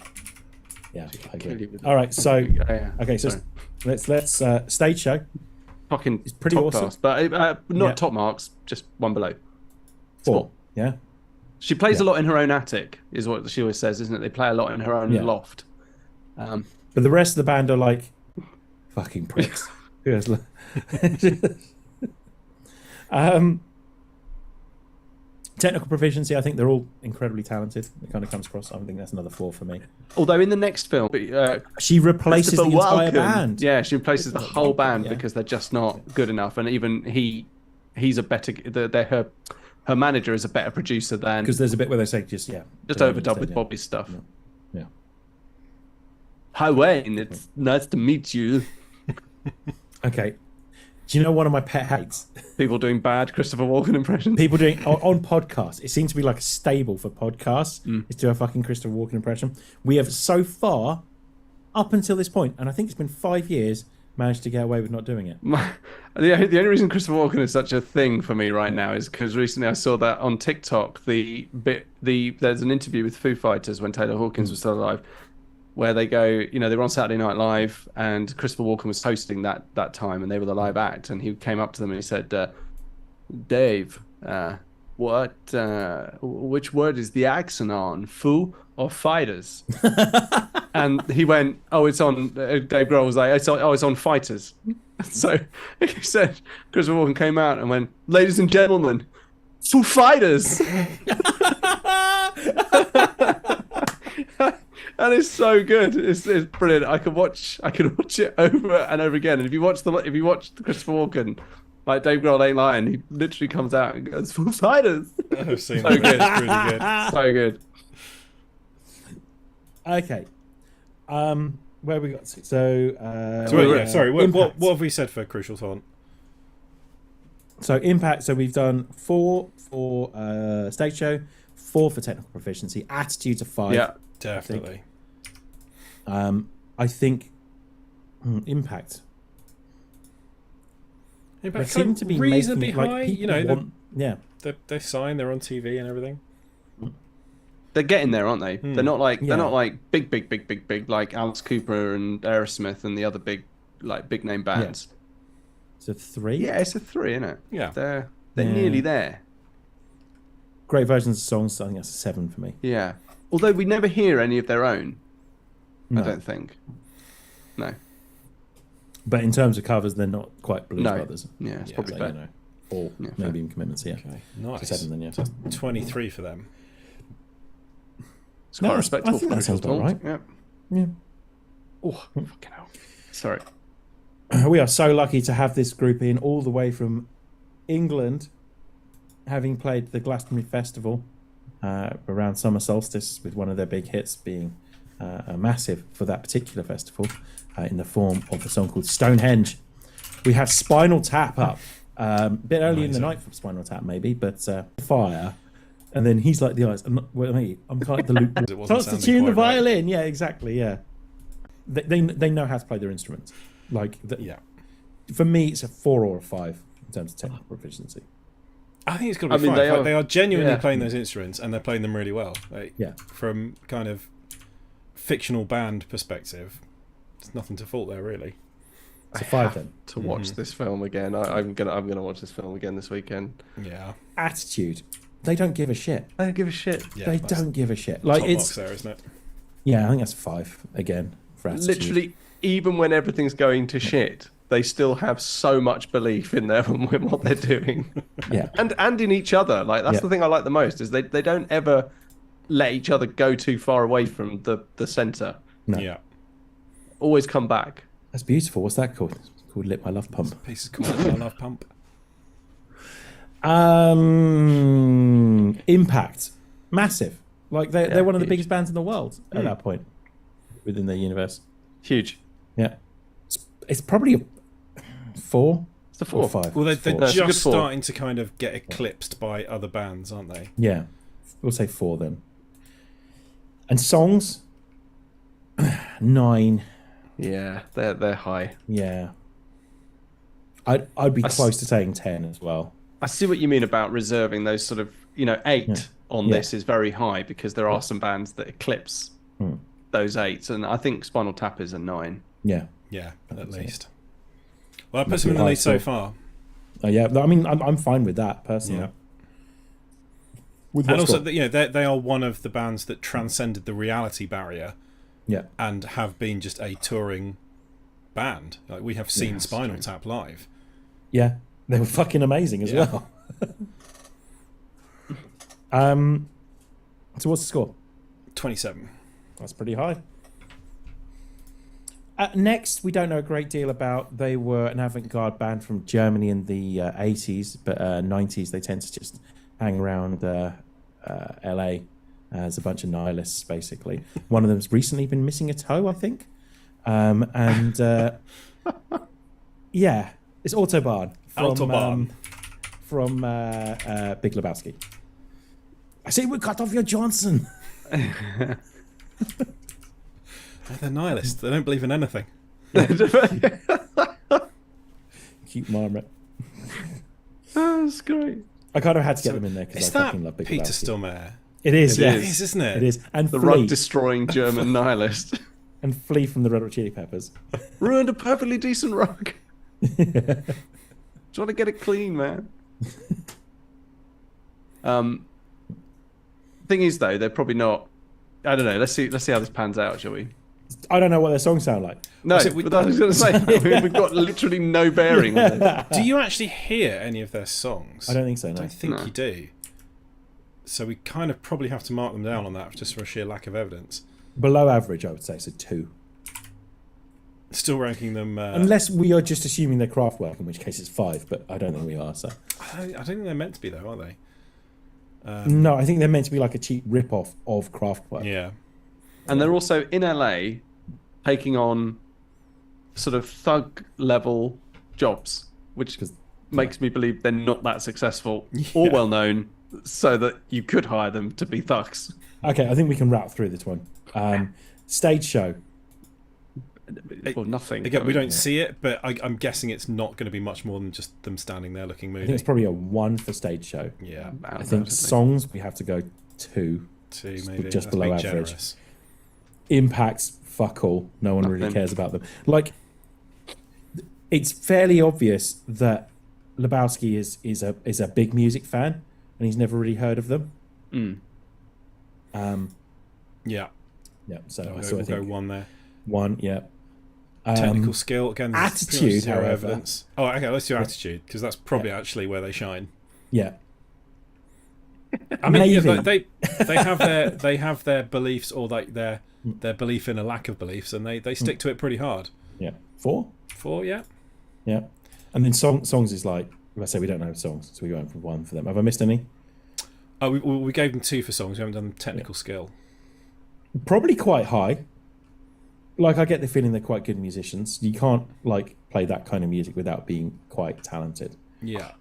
[SPEAKER 3] Yeah, I agree. All right, so okay, so let's stage show.
[SPEAKER 1] Fucking
[SPEAKER 3] it's pretty
[SPEAKER 1] top
[SPEAKER 3] awesome,
[SPEAKER 1] class, but not top marks, just one below.
[SPEAKER 3] 4. Yeah.
[SPEAKER 1] She plays a lot in her own attic, is what she always says, isn't it? They play a lot in her own loft.
[SPEAKER 3] But the rest of the band are like fucking pricks. Technical proficiency, I think they're all incredibly talented. It kind of comes across. I think that's another 4 for me.
[SPEAKER 1] Although in the next film,
[SPEAKER 3] she replaces the entire band.
[SPEAKER 1] Yeah, she replaces the whole band because they're just not good enough. And even he's a better. Her manager is a better producer than,
[SPEAKER 3] because there's a bit where they say just
[SPEAKER 1] overdub with Bobby's stuff.
[SPEAKER 3] Yeah.
[SPEAKER 1] Hi Wayne, it's nice to meet you.
[SPEAKER 3] Okay. Do you know one of my pet hates?
[SPEAKER 1] People doing bad Christopher Walken impressions.
[SPEAKER 3] People doing on podcasts. It seems to be like a stable for podcasts. Is do a fucking Christopher Walken impression. We have so far, up until this point, and I think it's been 5 years, managed to get away with not doing it.
[SPEAKER 1] The only reason Christopher Walken is such a thing for me right now is because recently I saw that on TikTok. There's an interview with Foo Fighters when Taylor Hawkins was still alive, where they go, they were on Saturday Night Live, and Christopher Walken was hosting that time, and they were the live act, and he came up to them and he said, "Dave, which word is the accent on, foo or fighters? And he went, oh, it's on. Dave Grohl was like, it's on fighters. So he said, Christopher Walken came out and went, ladies and gentlemen, Foo Fighters. And it's so good. It's brilliant. I could watch it over and over again. And if you watch the Christopher Walken, like Dave Grohl ain't lying, he literally comes out and goes, Foo Fighters.
[SPEAKER 2] I've seen
[SPEAKER 1] So
[SPEAKER 2] that.
[SPEAKER 1] good.
[SPEAKER 2] It's really good.
[SPEAKER 1] So good.
[SPEAKER 3] Okay. Where we got to? So,
[SPEAKER 2] Sorry, what
[SPEAKER 3] Impact.
[SPEAKER 2] have we said for Crucial Taunt?
[SPEAKER 3] So Impact. So we've done 4 for stage show, 4 for technical proficiency, attitude to 5.
[SPEAKER 1] Yeah.
[SPEAKER 2] Definitely.
[SPEAKER 3] I think Impact. They
[SPEAKER 2] Impact
[SPEAKER 3] seem
[SPEAKER 2] kind
[SPEAKER 3] to
[SPEAKER 2] of
[SPEAKER 3] be
[SPEAKER 2] reasonably
[SPEAKER 3] making it, like,
[SPEAKER 2] high.
[SPEAKER 3] people
[SPEAKER 2] You know,
[SPEAKER 3] want, yeah.
[SPEAKER 2] they sign, they're on TV and everything.
[SPEAKER 1] They're getting there, aren't they? They're not like
[SPEAKER 3] Yeah.
[SPEAKER 1] big like Alice Cooper and Aerosmith and the other big name bands.
[SPEAKER 3] So 3.
[SPEAKER 1] Yeah, it's a 3, isn't it?
[SPEAKER 2] Yeah.
[SPEAKER 1] They're
[SPEAKER 3] Yeah.
[SPEAKER 1] nearly there.
[SPEAKER 3] Great versions of songs. I think that's a 7 for me.
[SPEAKER 1] Yeah. Although we never hear any of their own.
[SPEAKER 3] No.
[SPEAKER 1] I don't think. No.
[SPEAKER 3] But in terms of covers, they're not quite Blues
[SPEAKER 1] No.
[SPEAKER 3] Brothers.
[SPEAKER 1] Yeah, it's
[SPEAKER 2] Yeah,
[SPEAKER 1] probably
[SPEAKER 3] So,
[SPEAKER 1] fair.
[SPEAKER 3] you know, or
[SPEAKER 1] Yeah,
[SPEAKER 3] maybe
[SPEAKER 1] fair.
[SPEAKER 3] even Commitments. Yeah.
[SPEAKER 2] Okay, nice.
[SPEAKER 3] So 7 then, yeah.
[SPEAKER 2] So 23 for them.
[SPEAKER 1] It's
[SPEAKER 3] No,
[SPEAKER 1] quite
[SPEAKER 3] I
[SPEAKER 1] respectable
[SPEAKER 3] think
[SPEAKER 1] for
[SPEAKER 3] that sounds
[SPEAKER 1] Crucial
[SPEAKER 3] about
[SPEAKER 1] Taunt.
[SPEAKER 3] right.
[SPEAKER 1] Yeah.
[SPEAKER 3] Yeah.
[SPEAKER 1] Oh, fucking hell. Sorry.
[SPEAKER 3] We are so lucky to have this group in all the way from England, having played the Glastonbury Festival around summer solstice, with one of their big hits being a massive for that particular festival in the form of a song called Stonehenge. We have Spinal Tap up. A bit early in the
[SPEAKER 2] Amazing.
[SPEAKER 3] night for Spinal Tap, maybe, but Fire. And then he's like the eyes. I'm kind of like the loop.
[SPEAKER 2] It wasn't
[SPEAKER 3] Starts to
[SPEAKER 2] sounding
[SPEAKER 3] tune the
[SPEAKER 2] quite right.
[SPEAKER 3] violin. Yeah, exactly. Yeah. They know how to play their instruments. Like,
[SPEAKER 2] Yeah.
[SPEAKER 3] for me, it's a 4 or a 5 in terms of technical proficiency.
[SPEAKER 2] I think it's got to be
[SPEAKER 1] I mean,
[SPEAKER 2] fine. They are genuinely
[SPEAKER 1] yeah.
[SPEAKER 2] playing those instruments, and they're playing them really well. Like,
[SPEAKER 3] Yeah.
[SPEAKER 2] From kind of fictional band perspective, there's nothing to fault there, really.
[SPEAKER 3] It's a 5 then.
[SPEAKER 1] To watch this film again. I'm gonna watch this film again this weekend.
[SPEAKER 2] Yeah.
[SPEAKER 3] Attitude. They don't give a shit.
[SPEAKER 1] I don't give a shit.
[SPEAKER 2] Yeah,
[SPEAKER 3] They
[SPEAKER 2] that's
[SPEAKER 3] don't give a shit. Like,
[SPEAKER 2] top
[SPEAKER 3] it's
[SPEAKER 2] box there, isn't it?
[SPEAKER 3] yeah. I think that's 5 again for attitude.
[SPEAKER 1] Literally, even when everything's going to shit, they still have so much belief in them and what they're doing.
[SPEAKER 3] Yeah.
[SPEAKER 1] and in each other. Like that's
[SPEAKER 3] Yeah.
[SPEAKER 1] the thing I like the most is they don't ever let each other go too far away from the center.
[SPEAKER 3] No.
[SPEAKER 2] Yeah.
[SPEAKER 1] Always come back.
[SPEAKER 3] That's beautiful. What's that called? It's called Lit My Love Pump.
[SPEAKER 2] Piece of called I Love Pump.
[SPEAKER 3] Impact. Massive. Like they're one of the
[SPEAKER 1] huge.
[SPEAKER 3] biggest bands in the world at that point within their universe.
[SPEAKER 1] Huge.
[SPEAKER 3] Yeah. It's probably a 4.
[SPEAKER 1] It's the
[SPEAKER 3] or
[SPEAKER 1] 4.
[SPEAKER 3] 5.
[SPEAKER 2] Well, they're
[SPEAKER 1] No, it's a good
[SPEAKER 2] just
[SPEAKER 1] 4.
[SPEAKER 2] starting to kind of get eclipsed by other bands, aren't they?
[SPEAKER 3] Yeah. We'll say 4 then. And songs? 9.
[SPEAKER 1] Yeah, they're high.
[SPEAKER 3] Yeah. I'd be close to saying 10 as well.
[SPEAKER 1] I see what you mean about reserving those sort of 8 on
[SPEAKER 3] Yeah.
[SPEAKER 1] this is very high because there are some bands that eclipse those 8s, and I think Spinal Tap is a 9.
[SPEAKER 3] Yeah.
[SPEAKER 2] Yeah, at
[SPEAKER 3] That's it.
[SPEAKER 2] least. Well, that puts
[SPEAKER 3] Must be
[SPEAKER 2] them in the
[SPEAKER 3] high
[SPEAKER 2] lead so
[SPEAKER 3] score.
[SPEAKER 2] far.
[SPEAKER 3] Oh, yeah. I mean, I'm fine with that personally.
[SPEAKER 2] Yeah.
[SPEAKER 3] With
[SPEAKER 2] And
[SPEAKER 3] what's
[SPEAKER 2] also,
[SPEAKER 3] got-
[SPEAKER 2] they are one of the bands that transcended the reality barrier
[SPEAKER 3] yeah.
[SPEAKER 2] and have been just a touring band. Like we have seen
[SPEAKER 1] that's
[SPEAKER 2] Spinal
[SPEAKER 1] true.
[SPEAKER 2] Tap live.
[SPEAKER 3] Yeah. They were fucking amazing as
[SPEAKER 2] Yeah.
[SPEAKER 3] well. So what's the score?
[SPEAKER 2] 27.
[SPEAKER 3] That's pretty high. Next, we don't know a great deal about. They were an avant-garde band from Germany in the 80s, but 90s they tend to just hang around LA as a bunch of nihilists, basically. One of them's recently been missing a toe, I think. And yeah, it's Autobahn
[SPEAKER 2] Autobahn.
[SPEAKER 3] from Big Lebowski. I say we cut off your Johnson.
[SPEAKER 2] They're nihilists. They don't believe in anything.
[SPEAKER 3] Cute marmot.
[SPEAKER 1] That's great.
[SPEAKER 3] I kind of had to get them in there
[SPEAKER 2] Is
[SPEAKER 3] because I
[SPEAKER 2] that
[SPEAKER 3] fucking love Big
[SPEAKER 2] Peter
[SPEAKER 3] Lebowski.
[SPEAKER 2] Stormare?
[SPEAKER 3] It is,
[SPEAKER 1] It
[SPEAKER 3] yeah.
[SPEAKER 2] It is, isn't it?
[SPEAKER 3] It is. And
[SPEAKER 1] The
[SPEAKER 3] Flea.
[SPEAKER 1] rug destroying German nihilist.
[SPEAKER 3] And Flea from the Red Hot Chili Peppers.
[SPEAKER 1] Ruined a perfectly decent rug. Trying to get it clean, man. Thing is, though, they're probably not. I don't know. Let's see how this pans out, shall we?
[SPEAKER 3] I don't know what their songs sound like.
[SPEAKER 1] No, but I was going to say we've got literally no bearing on this.
[SPEAKER 2] Do you actually hear any of their songs?
[SPEAKER 3] I don't think so.
[SPEAKER 2] I
[SPEAKER 3] No.
[SPEAKER 2] don't think
[SPEAKER 1] No.
[SPEAKER 2] you do. So we kind of probably have to mark them down on that just for a sheer lack of evidence.
[SPEAKER 3] Below average, I would say. So 2.
[SPEAKER 2] Still ranking them.
[SPEAKER 3] Unless we are just assuming they're Kraftwerk, in which case it's 5. But I don't think we are. So
[SPEAKER 2] I don't think they're meant to be though, are they?
[SPEAKER 3] no, I think they're meant to be like a cheap rip-off of Kraftwerk.
[SPEAKER 2] Yeah.
[SPEAKER 1] And they're also in LA taking on sort of thug level jobs, which makes me believe they're not that successful or well known, so that you could hire them to be thugs.
[SPEAKER 3] Okay, I think we can route through this one. Stage show.
[SPEAKER 1] Or nothing.
[SPEAKER 2] Again, we don't see it, but I'm guessing it's not going to be much more than just them standing there looking
[SPEAKER 3] I think
[SPEAKER 2] moody.
[SPEAKER 3] it's probably a 1 for stage show.
[SPEAKER 2] Yeah,
[SPEAKER 3] I think songs we have to go 2.
[SPEAKER 2] 2 maybe.
[SPEAKER 3] just
[SPEAKER 2] That's
[SPEAKER 3] below
[SPEAKER 2] being
[SPEAKER 3] average.
[SPEAKER 2] generous.
[SPEAKER 3] Impacts, fuck all. No one really
[SPEAKER 1] Nothing.
[SPEAKER 3] cares about them. Like, it's fairly obvious that Lebowski is a big music fan, and he's never really heard of them.
[SPEAKER 2] Yeah.
[SPEAKER 3] Yeah, so I
[SPEAKER 2] We'll go
[SPEAKER 3] think
[SPEAKER 2] 1 there.
[SPEAKER 3] 1. Yeah.
[SPEAKER 2] Technical skill again. there's pretty much
[SPEAKER 3] attitude,
[SPEAKER 2] zero
[SPEAKER 3] however.
[SPEAKER 2] evidence. Oh, okay. Let's do attitude because that's probably actually where they shine.
[SPEAKER 3] Yeah.
[SPEAKER 2] I mean, yeah,
[SPEAKER 3] Maybe.
[SPEAKER 2] they have their beliefs or like their belief in a lack of beliefs, and they stick to it pretty hard.
[SPEAKER 3] Yeah. 4.
[SPEAKER 2] 4, yeah.
[SPEAKER 3] Yeah. And then songs is like, let's say we don't know songs, so we go for 1 for them. Have I missed any?
[SPEAKER 2] Oh, we gave them 2 for songs. We haven't done technical skill.
[SPEAKER 3] Probably quite high. Like, I get the feeling they're quite good musicians. You can't like play that kind of music without being quite talented.
[SPEAKER 2] Yeah.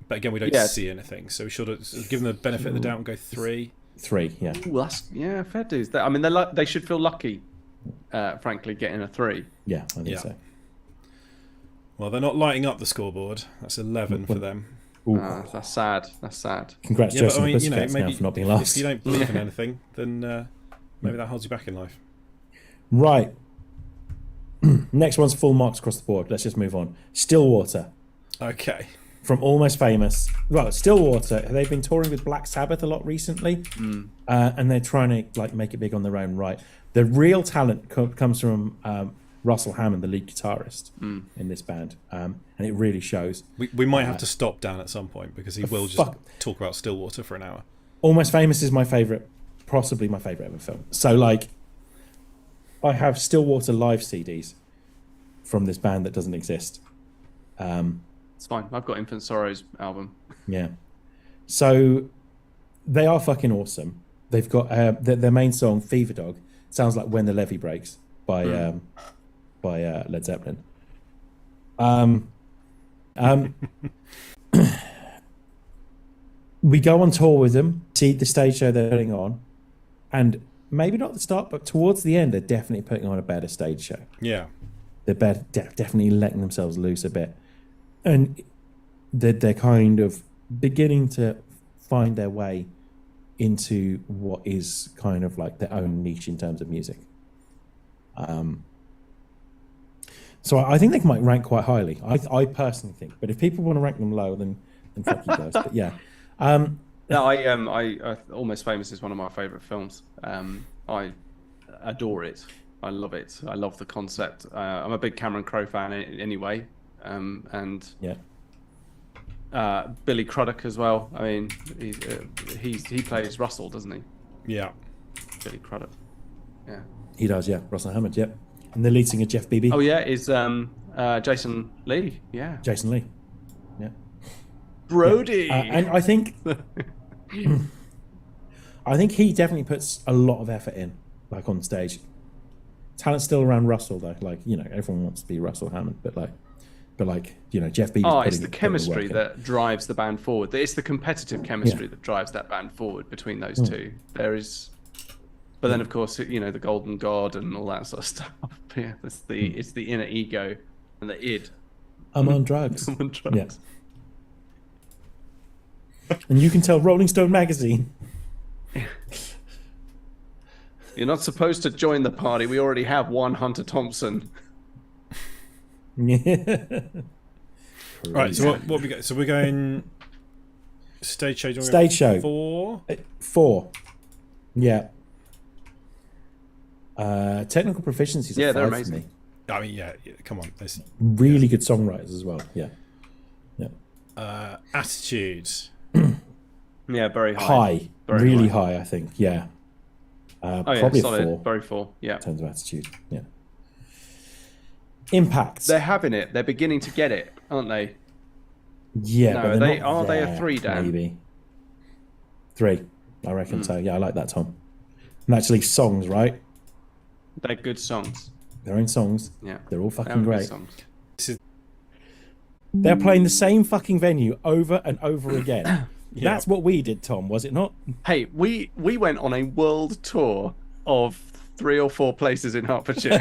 [SPEAKER 2] But again, we don't see anything, so we should have given them the benefit of the doubt and go 3.
[SPEAKER 3] 3, yeah.
[SPEAKER 1] Ooh, that's fair dues. I mean, they should feel lucky, frankly, getting a 3.
[SPEAKER 3] Yeah, I think
[SPEAKER 2] Yeah.
[SPEAKER 3] so.
[SPEAKER 2] Well, they're not lighting up the scoreboard. That's 11 for them.
[SPEAKER 3] Ooh.
[SPEAKER 1] That's sad. That's sad.
[SPEAKER 3] Congrats,
[SPEAKER 2] Yeah, but
[SPEAKER 3] Joseph
[SPEAKER 2] I mean, you know,
[SPEAKER 3] Pussycats now
[SPEAKER 2] maybe
[SPEAKER 3] for not being
[SPEAKER 2] if
[SPEAKER 3] last.
[SPEAKER 2] you don't believe in anything, then maybe that holds you back in life.
[SPEAKER 3] Right. Next one's full marks across the board. Let's just move on. Stillwater.
[SPEAKER 2] Okay.
[SPEAKER 3] From Almost Famous. Well, Stillwater, they've been touring with Black Sabbath a lot recently, and they're trying to like make it big on their own right. The real talent comes from Russell Hammond, the lead guitarist in this band, and it really shows.
[SPEAKER 2] We might have to stop Dan at some point because he will just
[SPEAKER 3] fuck.
[SPEAKER 2] talk about Stillwater for an hour.
[SPEAKER 3] Almost Famous is my favourite, possibly my favourite ever film. So, like, I have Stillwater live CDs from this band that doesn't exist.
[SPEAKER 1] It's fine. I've got Infant Sorrows album.
[SPEAKER 3] Yeah. So they are fucking awesome. They've got their main song, Fever Dog, sounds like When the Levee Breaks by Led Zeppelin. We go on tour with them, see the stage show they're putting on, and maybe not at the start, but towards the end, they're definitely putting on a better stage show.
[SPEAKER 2] Yeah.
[SPEAKER 3] They're definitely letting themselves loose a bit. And they're kind of beginning to find their way into what is kind of like their own niche in terms of music. So I think they might rank quite highly. I personally think. But if people want to rank them low, then fuck you guys. But yeah.
[SPEAKER 1] No, I Almost Famous is one of my favourite films. I adore it. I love it. I love the concept. I'm a big Cameron Crowe fan anyway, and
[SPEAKER 3] Yeah.
[SPEAKER 1] Billy Crudup as well. I mean, he plays Russell, doesn't he?
[SPEAKER 2] Yeah.
[SPEAKER 1] Billy Crudup. Yeah.
[SPEAKER 3] He does, yeah. Russell Hammond, yeah. And the lead singer, Jeff Beebe.
[SPEAKER 1] Oh yeah, is Jason Lee? Yeah.
[SPEAKER 3] Jason Lee. Yeah.
[SPEAKER 1] Brody.
[SPEAKER 3] And I think he definitely puts a lot of effort in, like on stage. Talent's still around Russell though. Like, you know, everyone wants to be Russell Hammond, but you know, Jeff Beebe.
[SPEAKER 1] Oh, it's the chemistry that drives the band forward. It's the competitive chemistry that drives that band forward between those two. There is, but then of course, you know, the Golden God and all that sort of stuff. Yeah, it's the inner ego and the id.
[SPEAKER 3] I'm on drugs.
[SPEAKER 1] I'm on drugs.
[SPEAKER 3] Yeah. And you can tell Rolling Stone magazine.
[SPEAKER 1] You're not supposed to join the party. We already have one Hunter Thompson.
[SPEAKER 3] Yeah.
[SPEAKER 2] Right. So what we go? So we're going Stage show.
[SPEAKER 3] Stage show.
[SPEAKER 2] 4.
[SPEAKER 3] 4. Yeah. Technical proficiencies.
[SPEAKER 1] Yeah,
[SPEAKER 3] Are
[SPEAKER 1] they're
[SPEAKER 3] 5 for
[SPEAKER 1] amazing.
[SPEAKER 3] me.
[SPEAKER 2] I mean, yeah. Come on. There's
[SPEAKER 3] Really good songwriters as well. Yeah.
[SPEAKER 2] attitude.
[SPEAKER 1] Yeah, very high.
[SPEAKER 3] High.
[SPEAKER 1] Very
[SPEAKER 3] Really
[SPEAKER 1] high.
[SPEAKER 3] high, I think. Yeah.
[SPEAKER 1] Oh yeah,
[SPEAKER 3] Probably
[SPEAKER 1] solid.
[SPEAKER 3] a 4
[SPEAKER 1] Very full. Yeah.
[SPEAKER 3] in terms of attitude. Yeah. Impact.
[SPEAKER 1] They're having it. They're beginning to get it, aren't they?
[SPEAKER 3] Yeah.
[SPEAKER 1] No,
[SPEAKER 3] but
[SPEAKER 1] are
[SPEAKER 3] they're
[SPEAKER 1] they-
[SPEAKER 3] not
[SPEAKER 1] are they a
[SPEAKER 3] there,
[SPEAKER 1] 3, Dan?
[SPEAKER 3] Maybe. 3. I reckon so. Yeah, I like that, Tom. And actually, songs, right?
[SPEAKER 1] They're good songs.
[SPEAKER 3] Their own songs.
[SPEAKER 1] Yeah.
[SPEAKER 3] They're all
[SPEAKER 1] They're
[SPEAKER 3] fucking
[SPEAKER 1] good
[SPEAKER 3] great.
[SPEAKER 1] songs.
[SPEAKER 3] They're playing the same fucking venue over and over again.
[SPEAKER 2] Yeah.
[SPEAKER 3] That's what we did, Tom, was it not?
[SPEAKER 1] Hey, we went on a world tour of 3 or 4 places in Hertfordshire.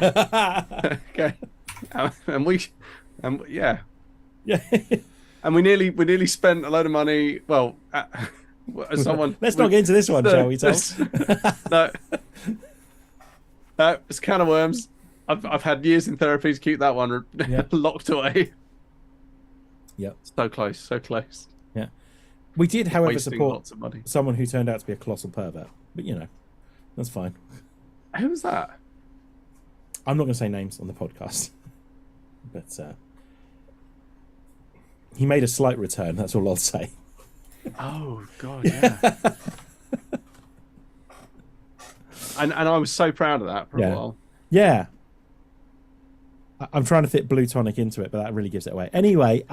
[SPEAKER 1] Okay, yeah,
[SPEAKER 3] Yeah.
[SPEAKER 1] and we nearly spent a load of money. Well, someone.
[SPEAKER 3] Let's not get into this one, shall we, Tom?
[SPEAKER 1] No, it's a can of worms. I've had years in therapy to keep that one
[SPEAKER 3] Yeah.
[SPEAKER 1] locked away.
[SPEAKER 3] Yep.
[SPEAKER 1] So close, so close.
[SPEAKER 3] Yeah. We did, however,
[SPEAKER 1] Wasting
[SPEAKER 3] support
[SPEAKER 1] lots of money.
[SPEAKER 3] someone who turned out to be a colossal pervert. But, you know, that's fine.
[SPEAKER 1] Who was that?
[SPEAKER 3] I'm not going to say names on the podcast. But he made a slight return, that's all I'll say.
[SPEAKER 1] Oh God, yeah. and I was so proud of that for
[SPEAKER 3] Yeah.
[SPEAKER 1] a while.
[SPEAKER 3] Yeah. I'm trying to fit Blue Tonic into it, but that really gives it away. Anyway,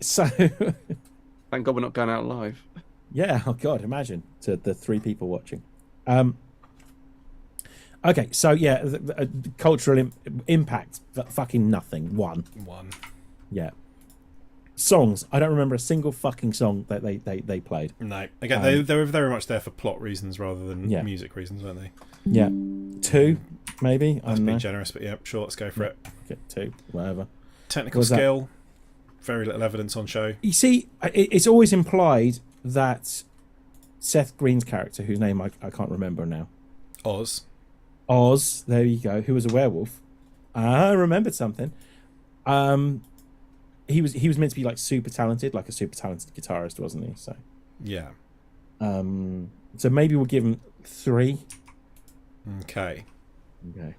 [SPEAKER 3] so...
[SPEAKER 1] Thank God we're not going out live.
[SPEAKER 3] Yeah, oh God, imagine to the 3 people watching. Okay, so yeah, the cultural impact, fucking nothing. 1.
[SPEAKER 2] 1.
[SPEAKER 3] Yeah. Songs, I don't remember a single fucking song that they played.
[SPEAKER 2] No. Again, they were very much there for plot reasons rather than
[SPEAKER 3] Yeah.
[SPEAKER 2] music reasons, weren't they?
[SPEAKER 3] Yeah. 2, maybe. I
[SPEAKER 2] That's
[SPEAKER 3] don't
[SPEAKER 2] being
[SPEAKER 3] know.
[SPEAKER 2] generous, but yeah, sure, let's go for it.
[SPEAKER 3] Okay, 2, whatever.
[SPEAKER 2] Technical
[SPEAKER 3] Was that-
[SPEAKER 2] skill. Very little evidence on show.
[SPEAKER 3] You see, it's always implied that Seth Green's character, whose name I can't remember now,
[SPEAKER 2] Oz.
[SPEAKER 3] Oz, there you go, who was a werewolf. I remembered something. He was meant to be like super talented, like a super talented guitarist, wasn't he? So,
[SPEAKER 2] Yeah.
[SPEAKER 3] so maybe we'll give him 3.
[SPEAKER 2] Okay.
[SPEAKER 3] Okay.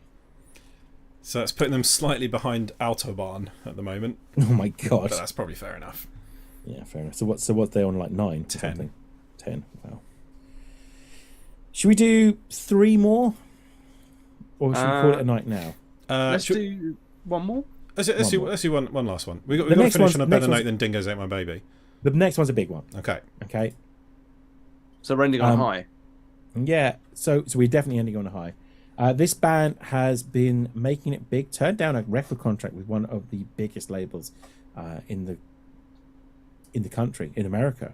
[SPEAKER 2] So that's putting them slightly behind Autobahn at the moment,
[SPEAKER 3] Oh my god.
[SPEAKER 2] but that's probably fair enough.
[SPEAKER 3] Yeah, fair enough. So what's they on, like 9?
[SPEAKER 2] 10.
[SPEAKER 3] Something? 10. Wow. Should we do 3 more, or should we call it a night now?
[SPEAKER 1] Let's
[SPEAKER 2] should-
[SPEAKER 1] do one more.
[SPEAKER 2] Let's do one last one. We got
[SPEAKER 3] The
[SPEAKER 2] to
[SPEAKER 3] next
[SPEAKER 2] finish
[SPEAKER 3] one's-
[SPEAKER 2] on a
[SPEAKER 3] next
[SPEAKER 2] better
[SPEAKER 3] one's-
[SPEAKER 2] note than Dingoes Ate My Baby.
[SPEAKER 3] The next one's a big one.
[SPEAKER 2] Okay.
[SPEAKER 3] Okay.
[SPEAKER 1] So we're ending on high.
[SPEAKER 3] Yeah, so we're definitely ending on a high. This band has been making it big, turned down a record contract with one of the biggest labels in the country, in America,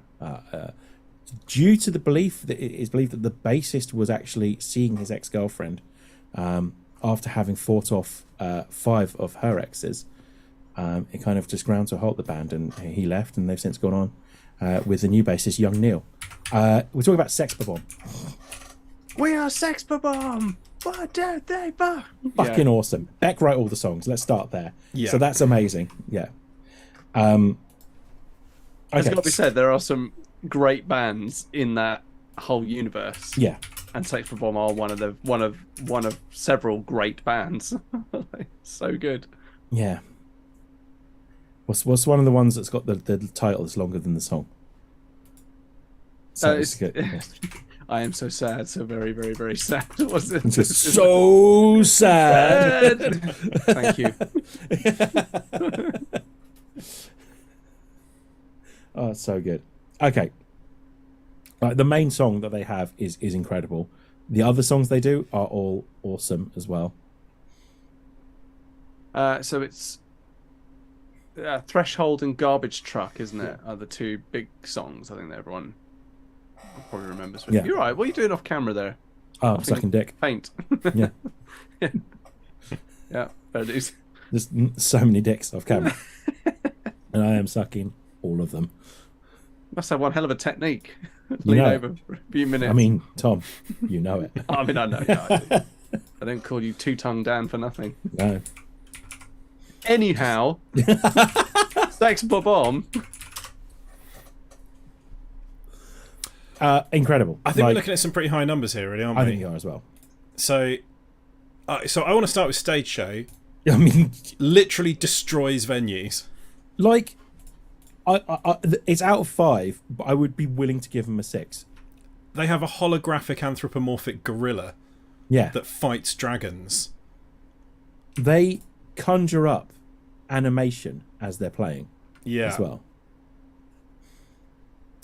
[SPEAKER 3] due to the belief that it is believed that the bassist was actually seeing his ex-girlfriend after having fought off 5 of her exes. It kind of just ground to a halt the band, and he left, and they've since gone on with the new bassist, Young Neil. We're talking about Sex Bomb.
[SPEAKER 1] We are Sex Bomb. 1, 2, 3, 4.
[SPEAKER 3] Fucking awesome. Beck wrote all the songs. Let's start there.
[SPEAKER 2] Yeah.
[SPEAKER 3] So that's amazing. Yeah.
[SPEAKER 1] It's
[SPEAKER 3] Okay.
[SPEAKER 1] got to be said, there are some great bands in that whole universe.
[SPEAKER 3] Yeah.
[SPEAKER 1] And Sex Bomb are one of several great bands. So good.
[SPEAKER 3] Yeah. What's one of the ones that's got the title that's longer than the song? So it's good. Yeah.
[SPEAKER 1] I am so sad, so very, very, very sad. Was it?
[SPEAKER 3] It's just so sad.
[SPEAKER 1] Thank you.
[SPEAKER 3] Oh, it's so good. Okay. Right, the main song that they have is incredible. The other songs they do are all awesome as well.
[SPEAKER 1] So it's Threshold and Garbage Truck, isn't it? Are the 2 big songs I think that everyone probably remembers.
[SPEAKER 3] Yeah.
[SPEAKER 1] You're right. What are you doing off camera there?
[SPEAKER 3] Oh, sucking dick.
[SPEAKER 1] Faint.
[SPEAKER 3] Yeah.
[SPEAKER 1] Yeah, there it is.
[SPEAKER 3] There's so many dicks off camera. And I am sucking all of them.
[SPEAKER 1] Must have one hell of a technique.
[SPEAKER 3] You
[SPEAKER 1] Lean
[SPEAKER 3] know it.
[SPEAKER 1] over for a few minutes.
[SPEAKER 3] I mean, Tom, you know it.
[SPEAKER 1] I know. I don't call you Two-Tongue Dan for nothing.
[SPEAKER 3] No.
[SPEAKER 1] Anyhow, Sex Bomb
[SPEAKER 3] Incredible.
[SPEAKER 2] I think we're looking at some pretty high numbers here, really, aren't we?
[SPEAKER 3] I think you are as well.
[SPEAKER 2] So I want to start with Stage Show.
[SPEAKER 3] I mean,
[SPEAKER 2] Literally destroys venues.
[SPEAKER 3] like, it's out of 5, but I would be willing to give them a 6.
[SPEAKER 2] They have a holographic anthropomorphic gorilla
[SPEAKER 3] Yeah,
[SPEAKER 2] that fights dragons.
[SPEAKER 3] they conjure up animation as they're playing
[SPEAKER 2] Yeah.
[SPEAKER 3] as well.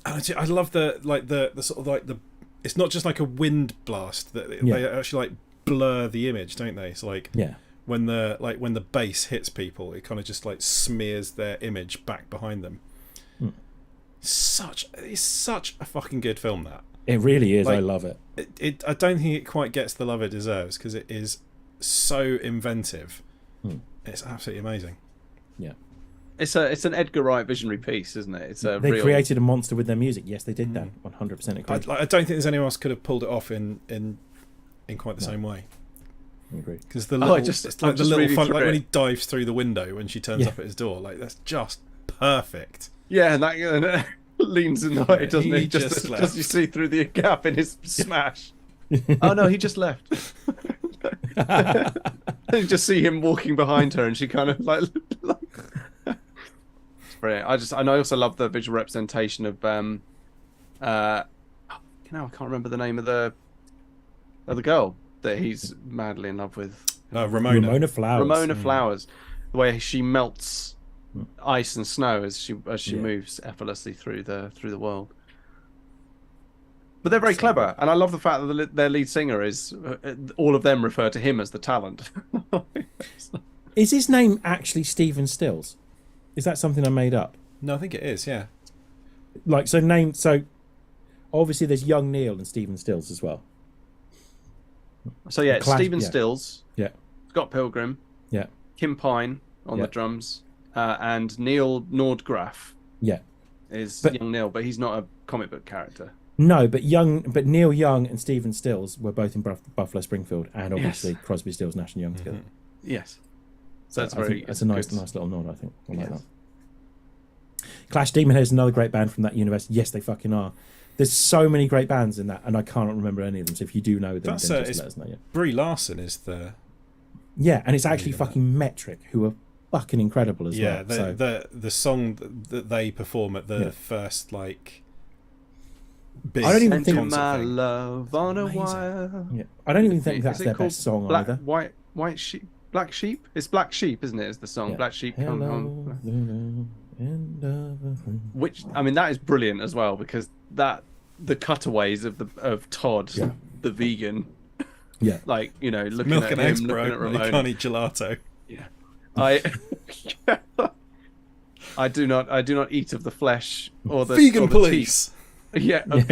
[SPEAKER 2] And I love the sort of like the. It's not just like a wind blast that they actually like blur the image, don't they? So like
[SPEAKER 3] Yeah,
[SPEAKER 2] when the bass hits people, it kind of just like smears their image back behind them. It's such a fucking good film, that.
[SPEAKER 3] it really is.
[SPEAKER 2] Like,
[SPEAKER 3] I love it.
[SPEAKER 2] I don't think it quite gets the love it deserves because it is so inventive. It's absolutely amazing.
[SPEAKER 3] Yeah,
[SPEAKER 1] It's an Edgar Wright visionary piece, isn't it? It's a
[SPEAKER 3] they
[SPEAKER 1] real...
[SPEAKER 3] created a monster with their music. Yes, they did that. 100% agree.
[SPEAKER 2] I don't think there's anyone else could have pulled it off in quite the same way.
[SPEAKER 3] I agree.
[SPEAKER 2] Because the little,
[SPEAKER 1] it's
[SPEAKER 2] it's like the
[SPEAKER 1] just
[SPEAKER 2] little
[SPEAKER 1] reading
[SPEAKER 2] fun,
[SPEAKER 1] through
[SPEAKER 2] like when
[SPEAKER 1] it.
[SPEAKER 2] he dives through the window when she turns
[SPEAKER 3] Yeah.
[SPEAKER 2] up at his door, like that's just perfect.
[SPEAKER 1] Yeah, and that leans in the way, doesn't
[SPEAKER 2] He
[SPEAKER 1] he?
[SPEAKER 2] just left.
[SPEAKER 1] Just you see through the gap in his smash. Oh no, he just left. You just see him walking behind her, and she kind of like. It's brilliant. I also love the visual representation of I can't remember the name of the girl that he's madly in love with.
[SPEAKER 2] Ramona.
[SPEAKER 3] Flowers.
[SPEAKER 1] Ramona Flowers, the way she melts ice and snow as she moves effortlessly through the world. But they're very clever, and I love the fact that their lead singer is all of them refer to him as the talent.
[SPEAKER 3] Is his name actually Stephen Stills? Is that something I made up?
[SPEAKER 2] No, I think it is. Yeah.
[SPEAKER 3] Like, so obviously there's young Neil and Stephen Stills as well.
[SPEAKER 1] So yeah,
[SPEAKER 3] Class-
[SPEAKER 1] Stephen
[SPEAKER 3] yeah.
[SPEAKER 1] Stills,
[SPEAKER 3] Yeah,
[SPEAKER 1] Scott Pilgrim,
[SPEAKER 3] yeah,
[SPEAKER 1] Kim Pine on
[SPEAKER 3] Yeah.
[SPEAKER 1] the drums, and Neil Nordgraf
[SPEAKER 3] yeah.
[SPEAKER 1] is
[SPEAKER 3] But-
[SPEAKER 1] young Neil, but he's not a comic book character.
[SPEAKER 3] No, but Neil Young and Stephen Stills were both in Buffalo Springfield, and obviously Crosby, Stills, Nash and Young together.
[SPEAKER 1] Yes, so that's
[SPEAKER 3] I think that's a nice
[SPEAKER 1] good.
[SPEAKER 3] little nod. I think I like
[SPEAKER 1] Yes.
[SPEAKER 3] that. Clash Demon Head is another great band from that universe. Yes, they fucking are. There's so many great bands in that, and I can't remember any of them. So if you do know them,
[SPEAKER 2] That's,
[SPEAKER 3] then
[SPEAKER 2] it's-
[SPEAKER 3] just let us know. Yeah.
[SPEAKER 2] Brie Larson is the
[SPEAKER 3] Yeah, and it's actually fucking Metric, who are fucking incredible as well.
[SPEAKER 2] the song that they perform at the first like big
[SPEAKER 3] I don't even think-
[SPEAKER 2] concert
[SPEAKER 1] my
[SPEAKER 2] thing.
[SPEAKER 1] love on a
[SPEAKER 2] Amazing.
[SPEAKER 1] wire.
[SPEAKER 3] Yeah. I don't even think
[SPEAKER 1] Is
[SPEAKER 3] that's
[SPEAKER 1] it
[SPEAKER 3] their
[SPEAKER 1] called
[SPEAKER 3] best song
[SPEAKER 1] Black,
[SPEAKER 3] either.
[SPEAKER 1] White sheep, black sheep. It's Black Sheep, isn't it? Is the song
[SPEAKER 3] Yeah.
[SPEAKER 1] Black Sheep come home?
[SPEAKER 3] Hello, end of a-
[SPEAKER 1] Which I mean, that is brilliant as well because the cutaways of Todd,
[SPEAKER 3] Yeah.
[SPEAKER 1] the vegan,
[SPEAKER 3] Yeah,
[SPEAKER 1] like looking
[SPEAKER 2] Milk
[SPEAKER 1] at
[SPEAKER 2] and
[SPEAKER 1] him,
[SPEAKER 2] eggs,
[SPEAKER 1] looking
[SPEAKER 2] bro.
[SPEAKER 1] at
[SPEAKER 2] You
[SPEAKER 1] Ramona.
[SPEAKER 2] can't eat gelato.
[SPEAKER 1] I do not eat of the flesh or the
[SPEAKER 2] Vegan
[SPEAKER 1] or the
[SPEAKER 2] police.
[SPEAKER 1] teeth. Yeah, of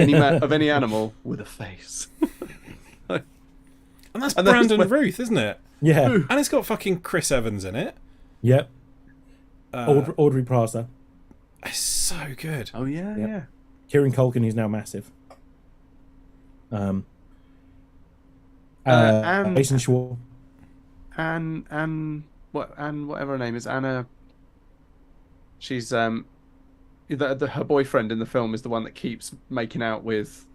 [SPEAKER 1] any animal with a face.
[SPEAKER 2] And that's
[SPEAKER 1] And then
[SPEAKER 2] Brandon
[SPEAKER 1] when-
[SPEAKER 2] Ruth, isn't it?
[SPEAKER 3] yeah,
[SPEAKER 2] And it's got fucking Chris Evans in it.
[SPEAKER 3] yep. Audrey Plaza,
[SPEAKER 2] It's so good.
[SPEAKER 1] Oh yeah,
[SPEAKER 3] Yep.
[SPEAKER 1] yeah.
[SPEAKER 3] Kieran Culkin, who's now massive.
[SPEAKER 1] And-
[SPEAKER 3] Jason Schwartz.
[SPEAKER 1] And whatever her name is, Anna. She's her boyfriend in the film is the one that keeps making out with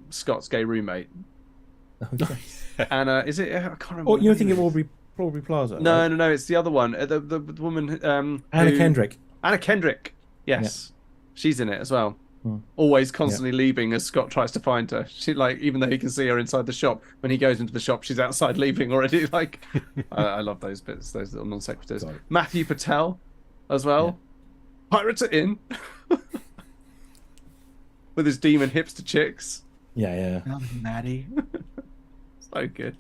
[SPEAKER 1] Scott's gay roommate. Anna, is it? I can't remember.
[SPEAKER 3] Oh,
[SPEAKER 1] what
[SPEAKER 3] you're
[SPEAKER 1] her name
[SPEAKER 3] thinking of
[SPEAKER 1] is.
[SPEAKER 3] Aubrey Plaza?
[SPEAKER 1] No,
[SPEAKER 3] right?
[SPEAKER 1] no, it's the other one. The woman.
[SPEAKER 3] Anna
[SPEAKER 1] who-
[SPEAKER 3] Kendrick.
[SPEAKER 1] Anna Kendrick. Yes, she's in it as well. Always constantly leaving as Scott tries to find her. She even though he can see her inside the shop, when he goes into the shop, she's outside leaving already. Like, I love those bits, those little non sequiturs.
[SPEAKER 3] Got it.
[SPEAKER 1] Matthew Patel, as well. Pirates are in. With his demon hipster chicks.
[SPEAKER 3] Yeah.
[SPEAKER 1] Maddie. So good.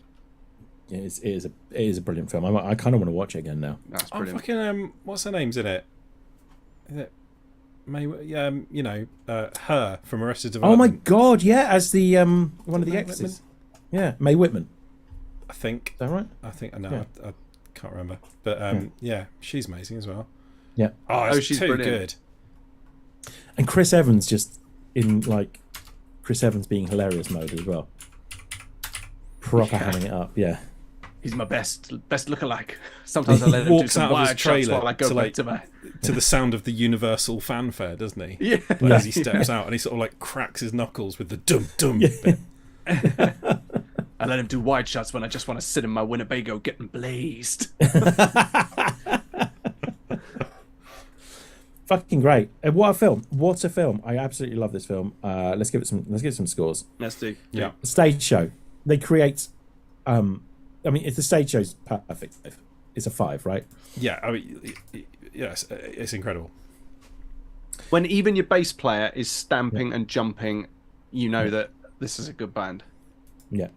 [SPEAKER 3] Yeah, it is a brilliant film. I kind of want to watch it again now.
[SPEAKER 1] That's
[SPEAKER 2] Oh,
[SPEAKER 1] brilliant.
[SPEAKER 2] fucking what's her name's in it? Is it May? Her from Arrested
[SPEAKER 3] Oh my
[SPEAKER 2] Development.
[SPEAKER 3] god, yeah, as the one of the
[SPEAKER 2] May
[SPEAKER 3] exes. Yeah, Mae Whitman.
[SPEAKER 2] I think.
[SPEAKER 3] Is that right?
[SPEAKER 2] I think. No,
[SPEAKER 3] Yeah.
[SPEAKER 2] I can't remember. But yeah, she's amazing as well.
[SPEAKER 3] Yeah.
[SPEAKER 2] Oh, it's
[SPEAKER 1] she's
[SPEAKER 2] too
[SPEAKER 1] brilliant.
[SPEAKER 2] good.
[SPEAKER 3] And Chris Evans just in Chris Evans being hilarious mode as well. Proper hamming it up, yeah.
[SPEAKER 1] He's my best lookalike. Sometimes I let him do
[SPEAKER 2] Walks
[SPEAKER 1] some
[SPEAKER 2] out of his
[SPEAKER 1] wild shots
[SPEAKER 2] trailer
[SPEAKER 1] while I go
[SPEAKER 2] to,
[SPEAKER 1] back to my.
[SPEAKER 2] to the sound of the universal fanfare, doesn't he?
[SPEAKER 1] Yeah.
[SPEAKER 2] As he steps out, and he sort of like cracks his knuckles with the dum dum. bit.
[SPEAKER 1] I let him do wide shots when I just want to sit in my Winnebago getting blazed.
[SPEAKER 3] Fucking great! And what a film! What a film! I absolutely love this film. Let's give it some scores.
[SPEAKER 1] Let's do.
[SPEAKER 2] Yeah.
[SPEAKER 3] Stage show. They create. I mean, if the stage show's perfect, it's a 5, right?
[SPEAKER 2] Yeah, I mean, yes, it's incredible.
[SPEAKER 1] When even your bass player is stamping and jumping, you know that this is a good band.
[SPEAKER 3] Yeah.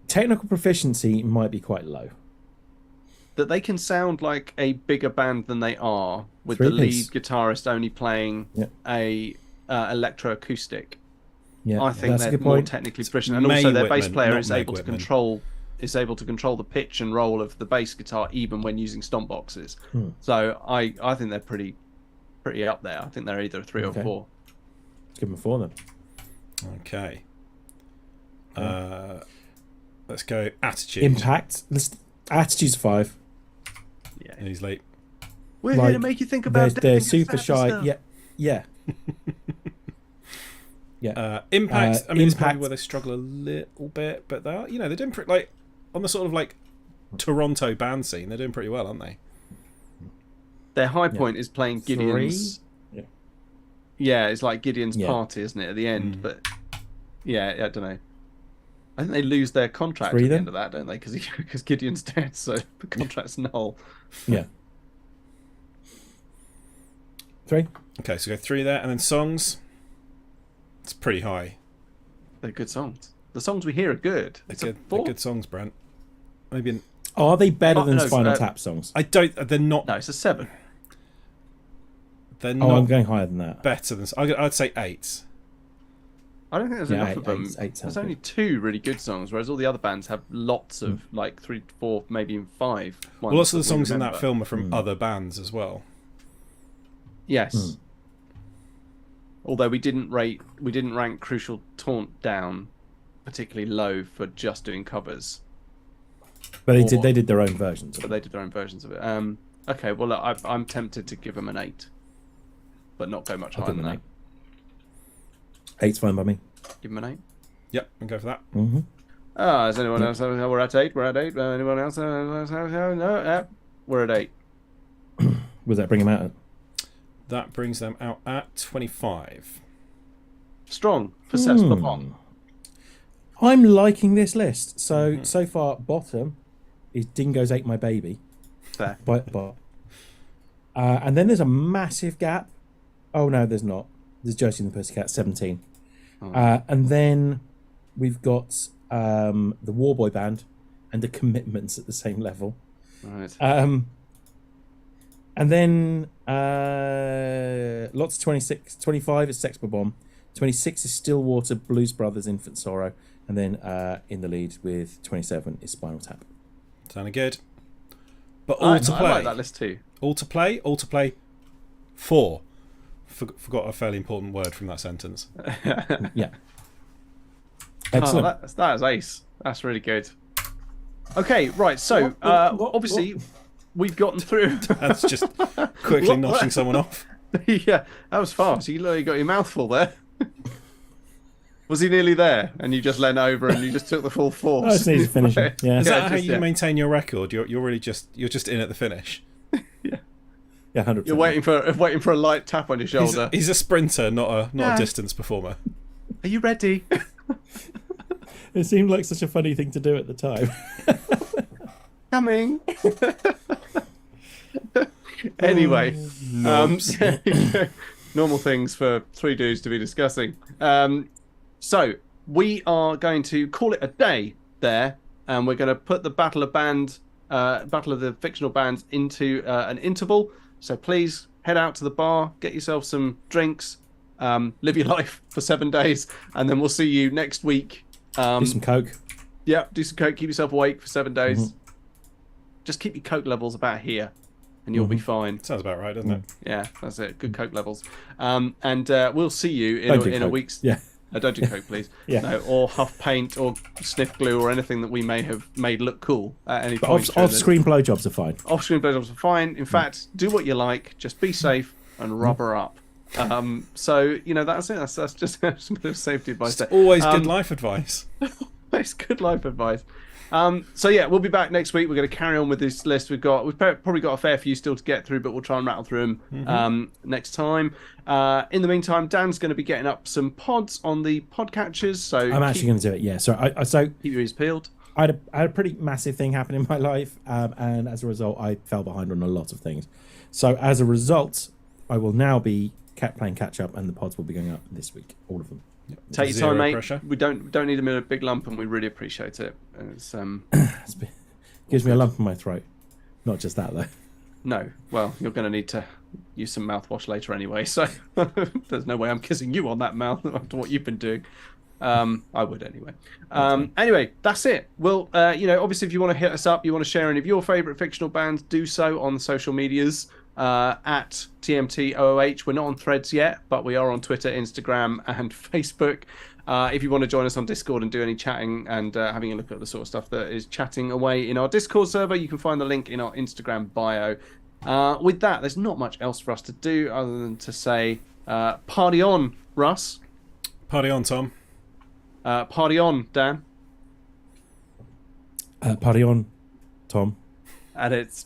[SPEAKER 3] Technical proficiency might be quite low.
[SPEAKER 1] That they can sound like a bigger band than they are, with the
[SPEAKER 3] Three-piece.
[SPEAKER 1] lead guitarist only playing
[SPEAKER 3] Yeah.
[SPEAKER 1] a electroacoustic.
[SPEAKER 3] Yeah,
[SPEAKER 1] I think
[SPEAKER 3] that's a
[SPEAKER 1] they're
[SPEAKER 3] good
[SPEAKER 1] more
[SPEAKER 3] point.
[SPEAKER 1] technically proficient, and
[SPEAKER 2] May
[SPEAKER 1] also their
[SPEAKER 2] Whitman,
[SPEAKER 1] bass player
[SPEAKER 2] not
[SPEAKER 1] is
[SPEAKER 2] Meg
[SPEAKER 1] able to
[SPEAKER 2] Whitman.
[SPEAKER 1] control the pitch and roll of the bass guitar even when using stomp boxes.
[SPEAKER 3] Hmm.
[SPEAKER 1] So I think they're pretty up there. I think they're either a 3
[SPEAKER 3] Okay.
[SPEAKER 1] or 4.
[SPEAKER 3] Let's give them a 4 then.
[SPEAKER 2] Okay. Let's go attitude.
[SPEAKER 3] Impact. Attitude's 5.
[SPEAKER 1] Yeah,
[SPEAKER 2] And he's late.
[SPEAKER 1] we're here to make you think about.
[SPEAKER 3] They're
[SPEAKER 1] dating and
[SPEAKER 3] super
[SPEAKER 1] sad
[SPEAKER 3] shy.
[SPEAKER 1] stuff.
[SPEAKER 3] Yeah. Yeah.
[SPEAKER 2] Impact. I mean, it's probably
[SPEAKER 3] Impact.
[SPEAKER 2] where they struggle a little bit, but they're doing pretty, like, on the sort of like Toronto band scene. They're doing pretty well, aren't they?
[SPEAKER 1] Their high point is playing Gideon's.
[SPEAKER 3] 3? Yeah.
[SPEAKER 1] Yeah, it's like Gideon's
[SPEAKER 3] Yeah.
[SPEAKER 1] party, isn't it, at the end? But yeah, I don't know. I think they lose their contract
[SPEAKER 3] 3
[SPEAKER 1] at the
[SPEAKER 3] then?
[SPEAKER 1] end of that, don't they? Because Gideon's dead, so the contract's null.
[SPEAKER 3] Yeah. 3?
[SPEAKER 2] Okay, so go 3 there, and then songs. It's pretty high.
[SPEAKER 1] They're good songs. The songs we hear are good. It's
[SPEAKER 2] They're
[SPEAKER 1] a
[SPEAKER 2] good,
[SPEAKER 1] 4.
[SPEAKER 2] they're good songs, Brent. Maybe
[SPEAKER 3] Are they better than
[SPEAKER 1] no,
[SPEAKER 3] Spinal Tap songs?
[SPEAKER 2] I don't. They're not.
[SPEAKER 1] No, it's a 7.
[SPEAKER 2] They're
[SPEAKER 3] Oh,
[SPEAKER 2] not
[SPEAKER 3] I'm going higher than that.
[SPEAKER 2] better than. I'd say 8.
[SPEAKER 1] I don't think there's
[SPEAKER 3] Yeah,
[SPEAKER 1] enough
[SPEAKER 3] 8,
[SPEAKER 1] of them.
[SPEAKER 3] 8 sounds
[SPEAKER 1] There's
[SPEAKER 3] good.
[SPEAKER 1] only 2 really good songs, whereas all the other bands have lots of like 3, 4, maybe even 5.
[SPEAKER 2] Well, lots of the
[SPEAKER 1] ones that we
[SPEAKER 2] songs in that
[SPEAKER 1] remember.
[SPEAKER 2] film are from other bands as well.
[SPEAKER 1] Yes. Although we didn't rank Crucial Taunt down particularly low for just doing covers,
[SPEAKER 3] But they did their own versions.
[SPEAKER 1] but they did their own versions of it. Okay, well look, I'm tempted to give them an 8, but not go much
[SPEAKER 3] I'll
[SPEAKER 1] higher
[SPEAKER 3] give
[SPEAKER 1] than
[SPEAKER 3] them
[SPEAKER 1] that.
[SPEAKER 3] 8's fine by me.
[SPEAKER 1] Give them an 8.
[SPEAKER 2] Yep, I'll go for that.
[SPEAKER 3] Mm-hmm.
[SPEAKER 1] Is anyone else? We're at 8. We're at 8. Anyone else? No. We're at 8.
[SPEAKER 3] Was that bring him out at?
[SPEAKER 2] That brings them out at 25.
[SPEAKER 1] Strong for Seps Babon.
[SPEAKER 3] I'm liking this list. So far, bottom is Dingoes Ate My Baby.
[SPEAKER 1] Fair.
[SPEAKER 3] And then there's a massive gap. Oh, no, there's not. There's Josie and the Pussycat, 17. And then we've got the Warboy Band and the Commitments at the same level.
[SPEAKER 1] Right.
[SPEAKER 3] And then lots of 26, 25 is Sex Bomb, 26 is Stillwater Blues Brothers, Infant Sorrow, and then in the lead with 27 is Spinal Tap.
[SPEAKER 2] Sounding good. But all to play.
[SPEAKER 1] I like that list too.
[SPEAKER 2] All to play. 4. Forgot a fairly important word from that sentence.
[SPEAKER 3] Yeah. Excellent.
[SPEAKER 1] That is ace. That's really good. Okay, right. So obviously we've gotten through.
[SPEAKER 2] That's just quickly notching someone off.
[SPEAKER 1] Yeah, that was fast. You literally got your mouthful there. Was he nearly there, and you just leant over and you just took the full force?
[SPEAKER 3] I just need to finish it. Yeah.
[SPEAKER 2] Is that how
[SPEAKER 1] just-
[SPEAKER 2] you maintain your record? You're really just in at the finish.
[SPEAKER 3] Yeah, 100%.
[SPEAKER 1] You're waiting for a light tap on your shoulder.
[SPEAKER 2] He's a sprinter, not a distance performer.
[SPEAKER 1] Are you ready?
[SPEAKER 3] It seemed like such a funny thing to do at the time.
[SPEAKER 1] Coming. Anyway, normal things for 3 dudes to be discussing. So we are going to call it a day there, and we're going to put the Battle of the Fictional Bands into an interval. So please head out to the bar, get yourself some drinks, live your life for 7 days, and then we'll see you next week.
[SPEAKER 3] Do some coke.
[SPEAKER 1] Yeah, do some coke, keep yourself awake for 7 days.
[SPEAKER 3] Mm-hmm.
[SPEAKER 1] Just keep your coke levels about here, and you'll be fine.
[SPEAKER 2] Sounds about right, doesn't it?
[SPEAKER 1] Yeah, that's it. Good coke levels. And we'll see you
[SPEAKER 3] Don't drink
[SPEAKER 1] in a
[SPEAKER 3] coke.
[SPEAKER 1] week's.
[SPEAKER 3] Yeah.
[SPEAKER 1] Don't do coke, please.
[SPEAKER 3] Yeah.
[SPEAKER 1] No, or huff paint or sniff glue or anything that we may have made look cool at any point.
[SPEAKER 3] Off-screen blowjobs are fine.
[SPEAKER 1] Off-screen blowjobs are fine. In fact, do what you like. Just be safe and rubber up. So that's it. That's just some bit of safety advice there.
[SPEAKER 2] Always good life advice.
[SPEAKER 1] It's good life advice. So yeah, we'll be back next week. We're going to carry on with this list. We've probably got a fair few still to get through, but we'll try and rattle through them next time. In the meantime, Dan's going to be getting up some pods on the podcatchers. So
[SPEAKER 3] I'm actually going to do it. Yeah. So
[SPEAKER 1] keep your ears peeled.
[SPEAKER 3] I had a pretty massive thing happen in my life, and as a result, I fell behind on a lot of things. So as a result, I will now be playing catch up, and the pods will be going up this week, all of them.
[SPEAKER 1] Take your time, mate.
[SPEAKER 2] Pressure.
[SPEAKER 1] We don't need them in a big lump, and we really appreciate it. It's
[SPEAKER 3] Gives me a lump in my throat. Not just that though.
[SPEAKER 1] No, well, you're going to need to use some mouthwash later anyway. So there's no way I'm kissing you on that mouth after what you've been doing. I would anyway. Anyway, that's it. Well, obviously, if you want to hit us up, you want to share any of your favourite fictional bands, do so on the social medias. At TMTOOH. We're not on Threads yet, but we are on Twitter, Instagram, and Facebook. If you want to join us on Discord and do any chatting and having a look at the sort of stuff that is chatting away in our Discord server, you can find the link in our Instagram bio. With that, there's not much else for us to do other than to say, party on, Russ.
[SPEAKER 2] Party on, Tom.
[SPEAKER 1] Party on, Dan.
[SPEAKER 3] Party on, Tom.
[SPEAKER 1] And it's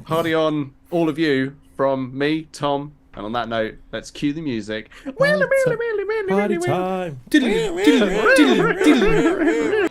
[SPEAKER 1] party on, all of you, from me, Tom. And on that note, let's cue the music.
[SPEAKER 3] Party time.
[SPEAKER 2] Diddly, diddly, diddly, diddly.